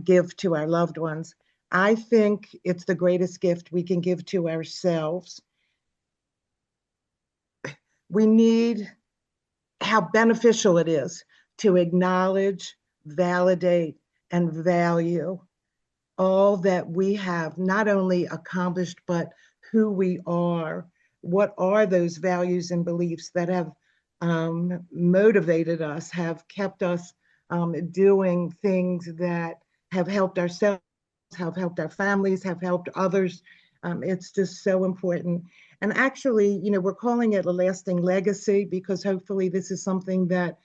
give to our loved ones, I think it's the greatest gift we can give to ourselves. We need how beneficial it is to acknowledge, validate, and value all that we have not only accomplished, but who we are. What are those values and beliefs that have motivated us, have kept us doing things that have helped ourselves, have helped our families, have helped others. It's just so important. And actually, we're calling it a lasting legacy because hopefully this is something that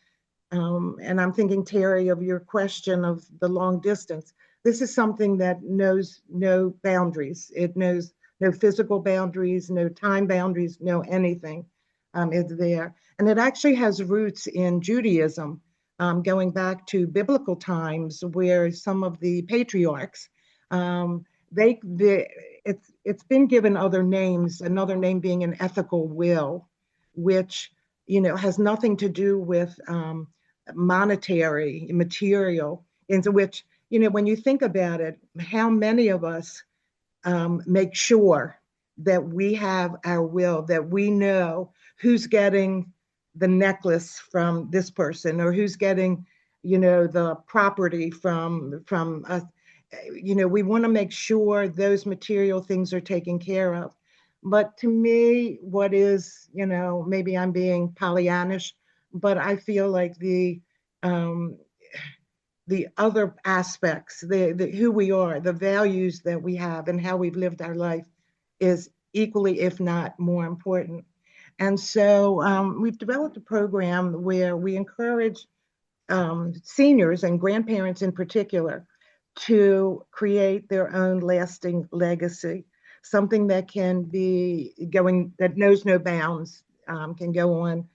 and I'm thinking, Terry, of your question of the long distance. This is something that knows no boundaries. It knows no physical boundaries, no time boundaries, no anything. It's there. And it actually has roots in Judaism, going back to biblical times where some of the patriarchs, it's been given other names, another name being an ethical will, which, has nothing to do with monetary, material, into which, when you think about it, how many of us make sure that we have our will, that we know who's getting the necklace from this person, or who's getting, the property from us. We want to make sure those material things are taken care of. But to me, what is, maybe I'm being Pollyannish, but I feel like um, the other aspects, the who we are, the values that we have, and how we've lived our life is equally, if not more important. And so we've developed a program where we encourage seniors and grandparents in particular to create their own lasting legacy, something that can be going, that knows no bounds, can go on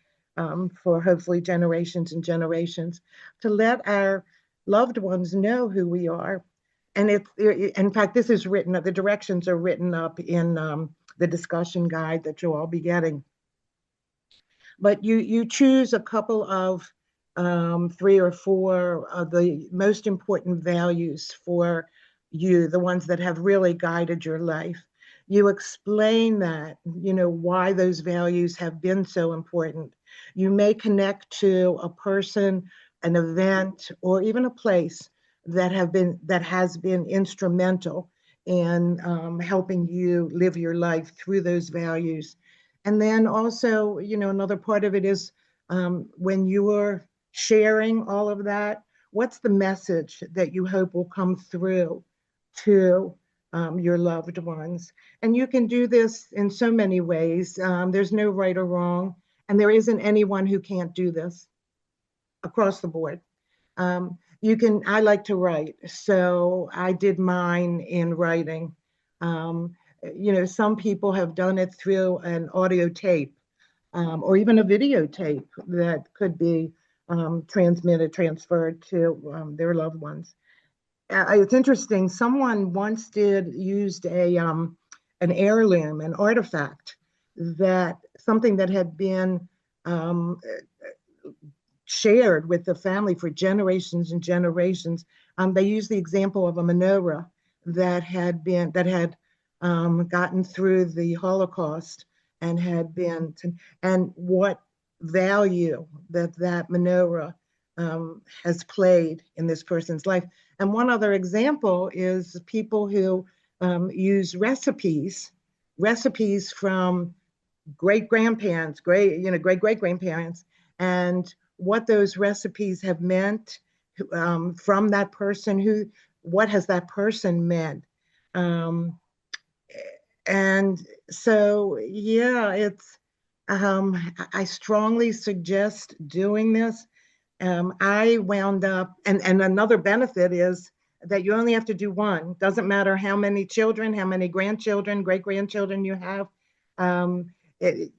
for hopefully generations and generations, to let our loved ones know who we are. And in fact, this is written up, the directions are written up in the discussion guide that you'll all be getting. But you choose a couple of 3 or 4 of the most important values for you, the ones that have really guided your life. You explain that, why those values have been so important. You may connect to a person, an event, or even a place that has been instrumental in helping you live your life through those values. And then also, another part of it is when you're sharing all of that, what's the message that you hope will come through to your loved ones? And you can do this in so many ways. There's no right or wrong, and there isn't anyone who can't do this across the board. I like to write, so I did mine in writing. Um, some people have done it through an audio tape, or even a videotape that could be transmitted, transferred to their loved ones. It's interesting. Someone once used an heirloom, an artifact, that something that had been um, shared with the family for generations and generations. They used the example of a menorah that had gotten through the Holocaust and had been, and what value that menorah has played in this person's life. And one other example is people who use recipes from great grandparents, great great grandparents, and what those recipes have meant from that person, what has that person meant. Um, and so, yeah, I strongly suggest doing this. I wound up, and another benefit is that you only have to do one. Doesn't matter how many children, how many grandchildren, great grandchildren you have. Um, it,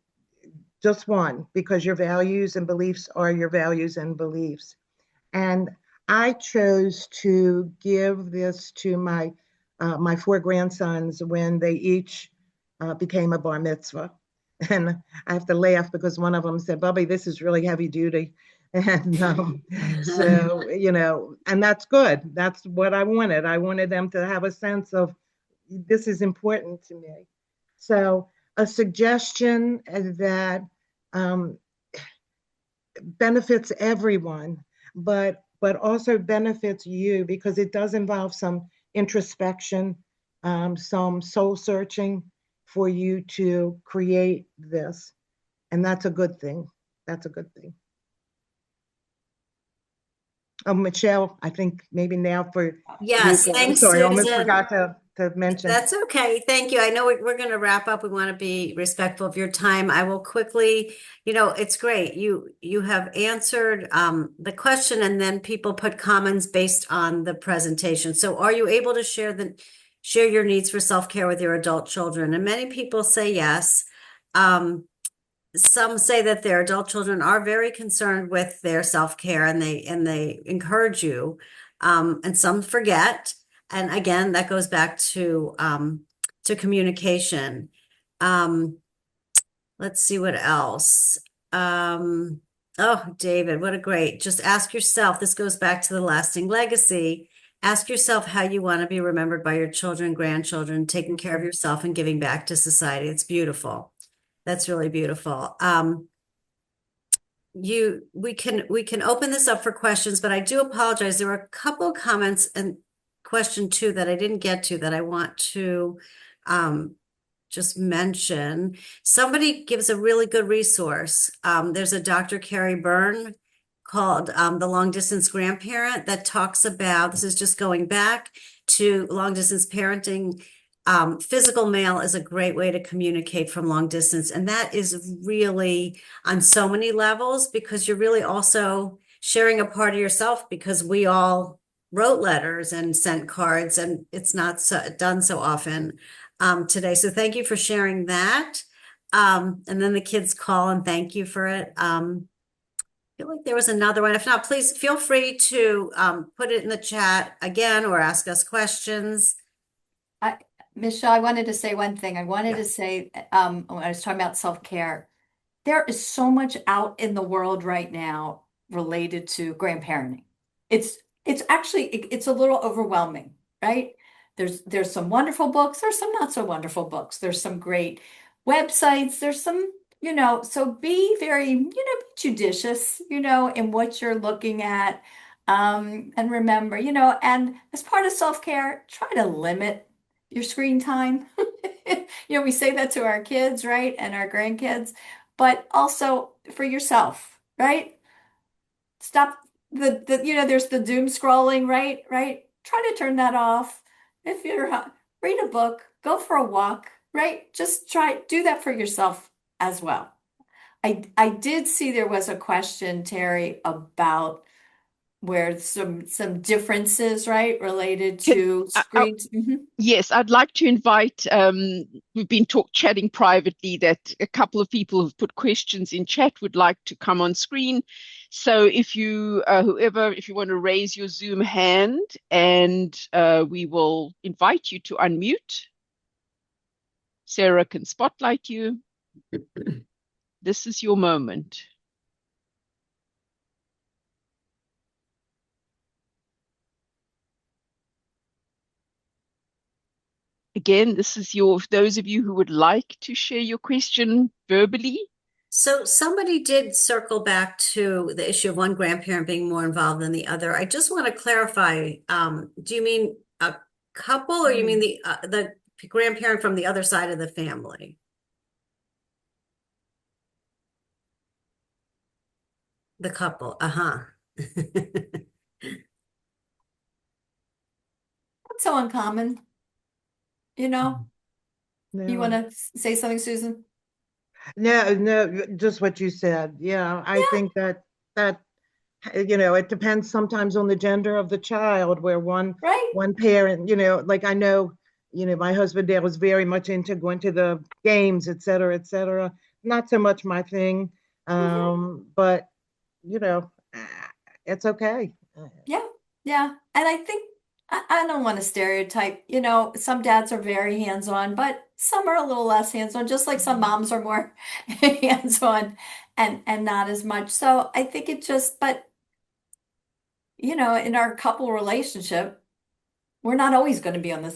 just one, because your values and beliefs are your values and beliefs. And I chose to give this to my 4 grandsons when they each became a bar mitzvah. And I have to laugh because one of them said, "Bubby, this is really heavy duty." And so, and that's good. That's what I wanted. I wanted them to have a sense of, this is important to me. So a suggestion that um, benefits everyone, but also benefits you, because it does involve some introspection, some soul searching for you to create this, and that's a good thing. That's a good thing. Oh, Michelle, I think maybe now for Yes, you. I'm thanks, sorry, I almost Susan. forgot to mention. That's okay. Thank you. I know we're going to wrap up. We want to be respectful of your time. I will quickly, it's great. You have answered the question, and then people put comments based on the presentation. So are you able to share your needs for self-care with your adult children? And many people say yes. Some say that their adult children are very concerned with their self-care, and they encourage you. And some forget. And again, that goes back to communication. Let's see what else. Oh, David, what a great. Just ask yourself, this goes back to the lasting legacy. Ask yourself how you want to be remembered by your children, grandchildren, taking care of yourself and giving back to society. It's beautiful. That's really beautiful. We can open this up for questions, but I do apologize. There were a couple of comments and question two that I didn't get to that I want to just mention. Somebody gives a really good resource. There's a Dr. Carrie Byrne called The Long Distance Grandparent that talks about, this is just going back to long distance parenting. Physical mail is a great way to communicate from long distance. And that is really on so many levels because you're really also sharing a part of yourself because we all wrote letters and sent cards and it's not done so often today. So thank you for sharing that. And then the kids call and thank you for it. I feel like there was another one. If not, please feel free to put it in the chat again or ask us questions. Michelle, I wanted to say one thing. I wanted Yeah. to say, when I was talking about self-care, there is so much out in the world right now related to grandparenting. It's actually it's a little overwhelming, right? There's some wonderful books, there's some not so wonderful books. There's some great websites, there's some, so be very, be judicious, in what you're looking at. And remember, and as part of self-care, try to limit your screen time. We say that to our kids, right? And our grandkids, but also for yourself, right? Stop there's the doom scrolling, right? Right? Try to turn that off. If you're read a book, go for a walk, right? Just do that for yourself as well. I did see there was a question, Terry, about where some differences, right, related Can, to I, screens. Mhm. yes, I'd like to invite, we've been chatting privately that a couple of people who've put questions in chat would like to come on screen. So if you, if you want to raise your Zoom hand and we will invite you to unmute. Sarah can spotlight you. This is your moment. Again, this is those of you who would like to share your question verbally. So somebody did circle back to the issue of one grandparent being more involved than the other. I just want to clarify, do you mean a couple or you mean the grandparent from the other side of the family? The couple, uh-huh. That's so uncommon, you know. You want No, to say something, Susan? no, just what you said. Yeah, I Yeah, think that it depends sometimes on the gender of the child, where one right. one parent, like I know, my husband there was very much into going to the games, et cetera, et cetera. Not so much my thing, Mhm. but you know, it's okay. Yeah, yeah. And I think I don't want to stereotype, some dads are very hands-on, but some are a little less hands-on, just like some moms are more hands-on and not as much. So I think it just, but in our couple relationship, we're not always going to be on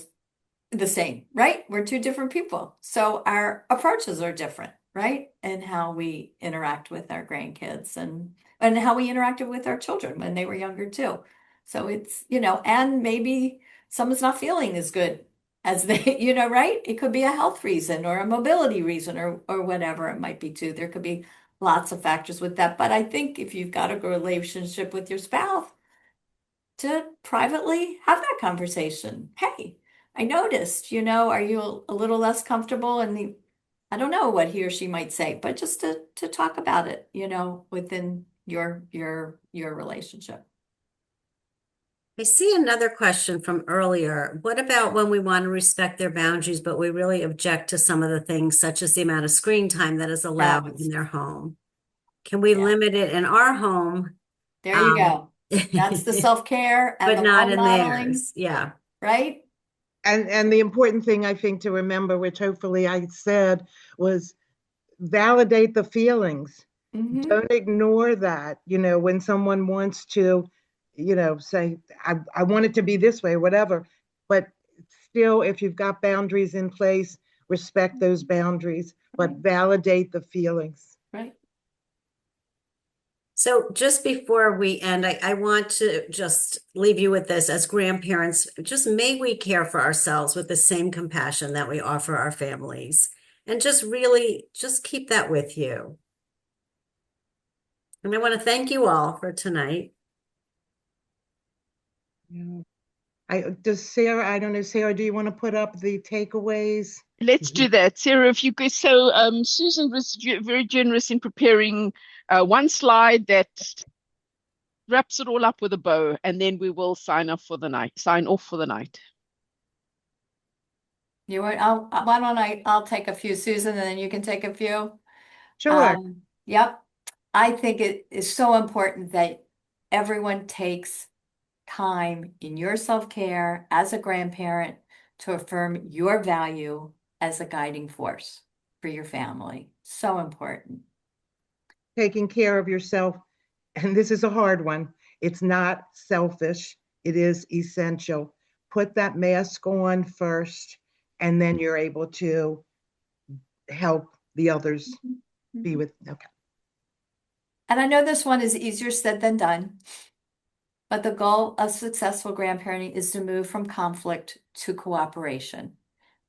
the same, right? We're two different people. So our approaches are different, right? And how we interact with our grandkids and how we interacted with our children when they were younger too. So it's, and maybe someone's not feeling as good as they, right? It could be a health reason or a mobility reason or whatever it might be too. There could be lots of factors with that. But I think if you've got a good relationship with your spouse, to privately have that conversation. Hey, I noticed, are you a little less comfortable? And I don't know what he or she might say, but just to talk about it, within your relationship. I see another question from earlier. What about when we want to respect their boundaries, but we really object to some of the things, such as the amount of screen time that is allowed in Yes. their home? Can we Yeah. limit it in our home, There you um, go. That's the self-care and but the not role in modeling, theirs? Yeah. right? And the important thing I think to remember, which hopefully I said, was validate the feelings. Hmm. Don't ignore that. When someone wants to, say, I want it to be this way, whatever. But still, if you've got boundaries in place, respect those boundaries, but Right, validate the feelings. right. So just before we end, I want to just leave you with this as grandparents, just may we care for ourselves with the same compassion that we offer our families. And just really just keep that with you. And I want to thank you all for tonight. Yeah. I don't know, Sarah, do you want to put up the takeaways? Let's do that. Sarah, if you could. So, Susan was very generous in preparing one slide that wraps it all up with a bow, and then we will sign off for the night. Why don't I'll take a few, Susan, and then you can take a few. Sure. Yep. I think it is so important that everyone takes time in your self-care as a grandparent to affirm your value as a guiding force for your family. So important. Taking care of yourself, and this is a hard one. It's not selfish, it is essential. Put that mask on first, and then you're able to help the others Mhm. be Mhm. with. Okay. And I know this one is easier said than done, but the goal of successful grandparenting is to move from conflict to cooperation.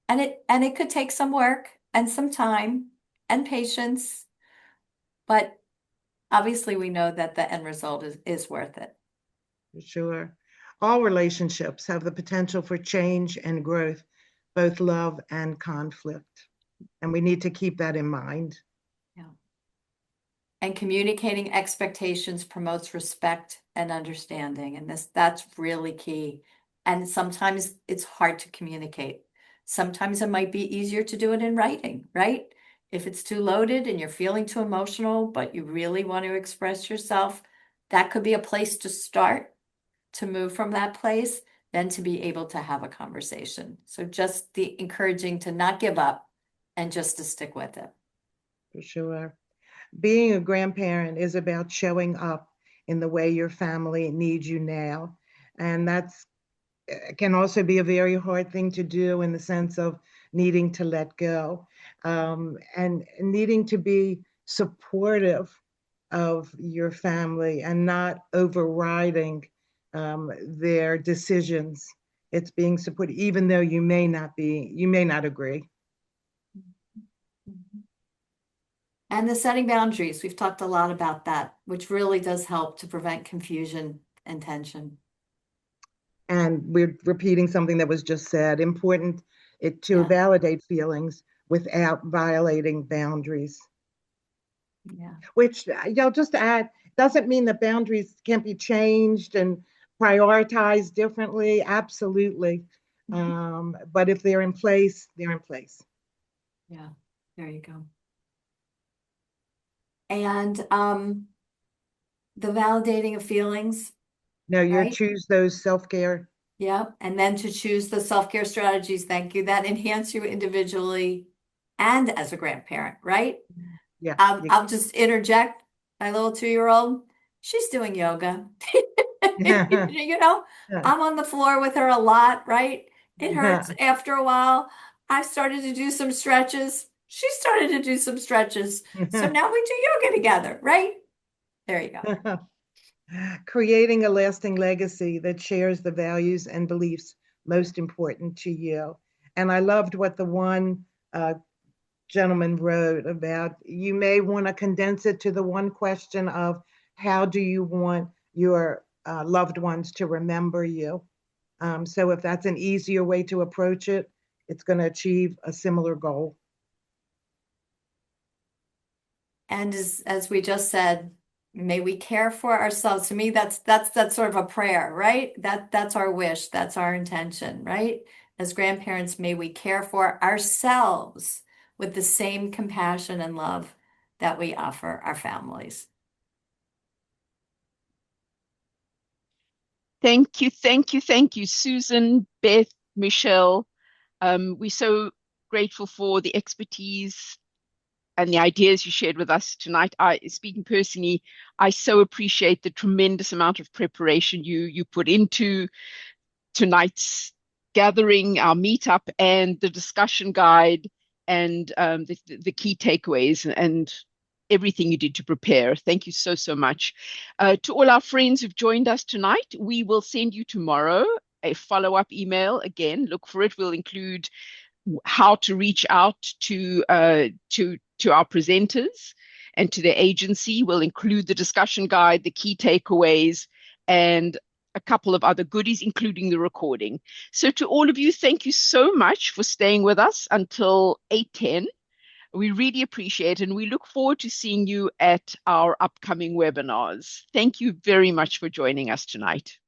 And it could take some work and some time and patience, but obviously we know that the end result is worth it. For sure. All relationships have the potential for change and growth, both love and conflict. And we need to keep that in mind. Yeah. And communicating expectations promotes respect and understanding. And that's really key. And sometimes it's hard to communicate. Sometimes it might be easier to do it in writing, right? If it's too loaded and you're feeling too emotional, but you really want to express yourself, that could be a place to start to move from that place, then to be able to have a conversation. So just the encouraging to not give up and just to stick with it. For sure. Being a grandparent is about showing up in the way your family needs you now. And that's can also be a very hard thing to do in the sense of needing to let go, and needing to be supportive of your family and not overriding their decisions. It's being supported, even though you may not agree. Mhm. And the setting boundaries, we've talked a lot about that, which really does help to prevent confusion and tension. And we're repeating something that was just said, important to Yeah, validate feelings without violating boundaries. yeah. Which, just to add, doesn't mean that boundaries can't be changed and prioritized differently. Absolutely. Mhm. But if they're in place, they're in place. Yeah, there you go. And the validating of feelings, No, you right? choose those self-care. Yeah, and then to choose the self-care strategies, thank you, that enhance you individually and as a grandparent, right? Yeah. I'll just interject my little 2-year-old. She's doing yoga. You know, I'm on the floor with her a lot, right? It hurts after a while. I started to do some stretches. She started to do some stretches. So now we do yoga together, right? There you go. Creating a lasting legacy that shares the values and beliefs most important to you. And I loved what the one gentleman wrote about. You may want to condense it to the one question of how do you want your loved ones to remember you? So if that's an easier way to approach it, it's going to achieve a similar goal. And as we just said, may we care for ourselves. To me, that's sort of a prayer, right? That's our wish, that's our intention, right? As grandparents, may we care for ourselves with the same compassion and love that we offer our families. Thank you, thank you, thank you, Susan, Beth, Michelle. We're so grateful for the expertise and the ideas you shared with us tonight. Speaking personally, I so appreciate the tremendous amount of preparation you put into tonight's gathering, our meetup, and the discussion guide, and the key takeaways and everything you did to prepare. Thank you so, so much. To all our friends who've joined us tonight, we will send you tomorrow a follow-up email. Again, look for it. We'll include how to reach out to our presenters and to their agency. We'll include the discussion guide, the key takeaways, and a couple of other goodies, including the recording. So to all of you, thank you so much for staying with us until 8:10. We really appreciate it, and we look forward to seeing you at our upcoming webinars. Thank you very much for joining us tonight.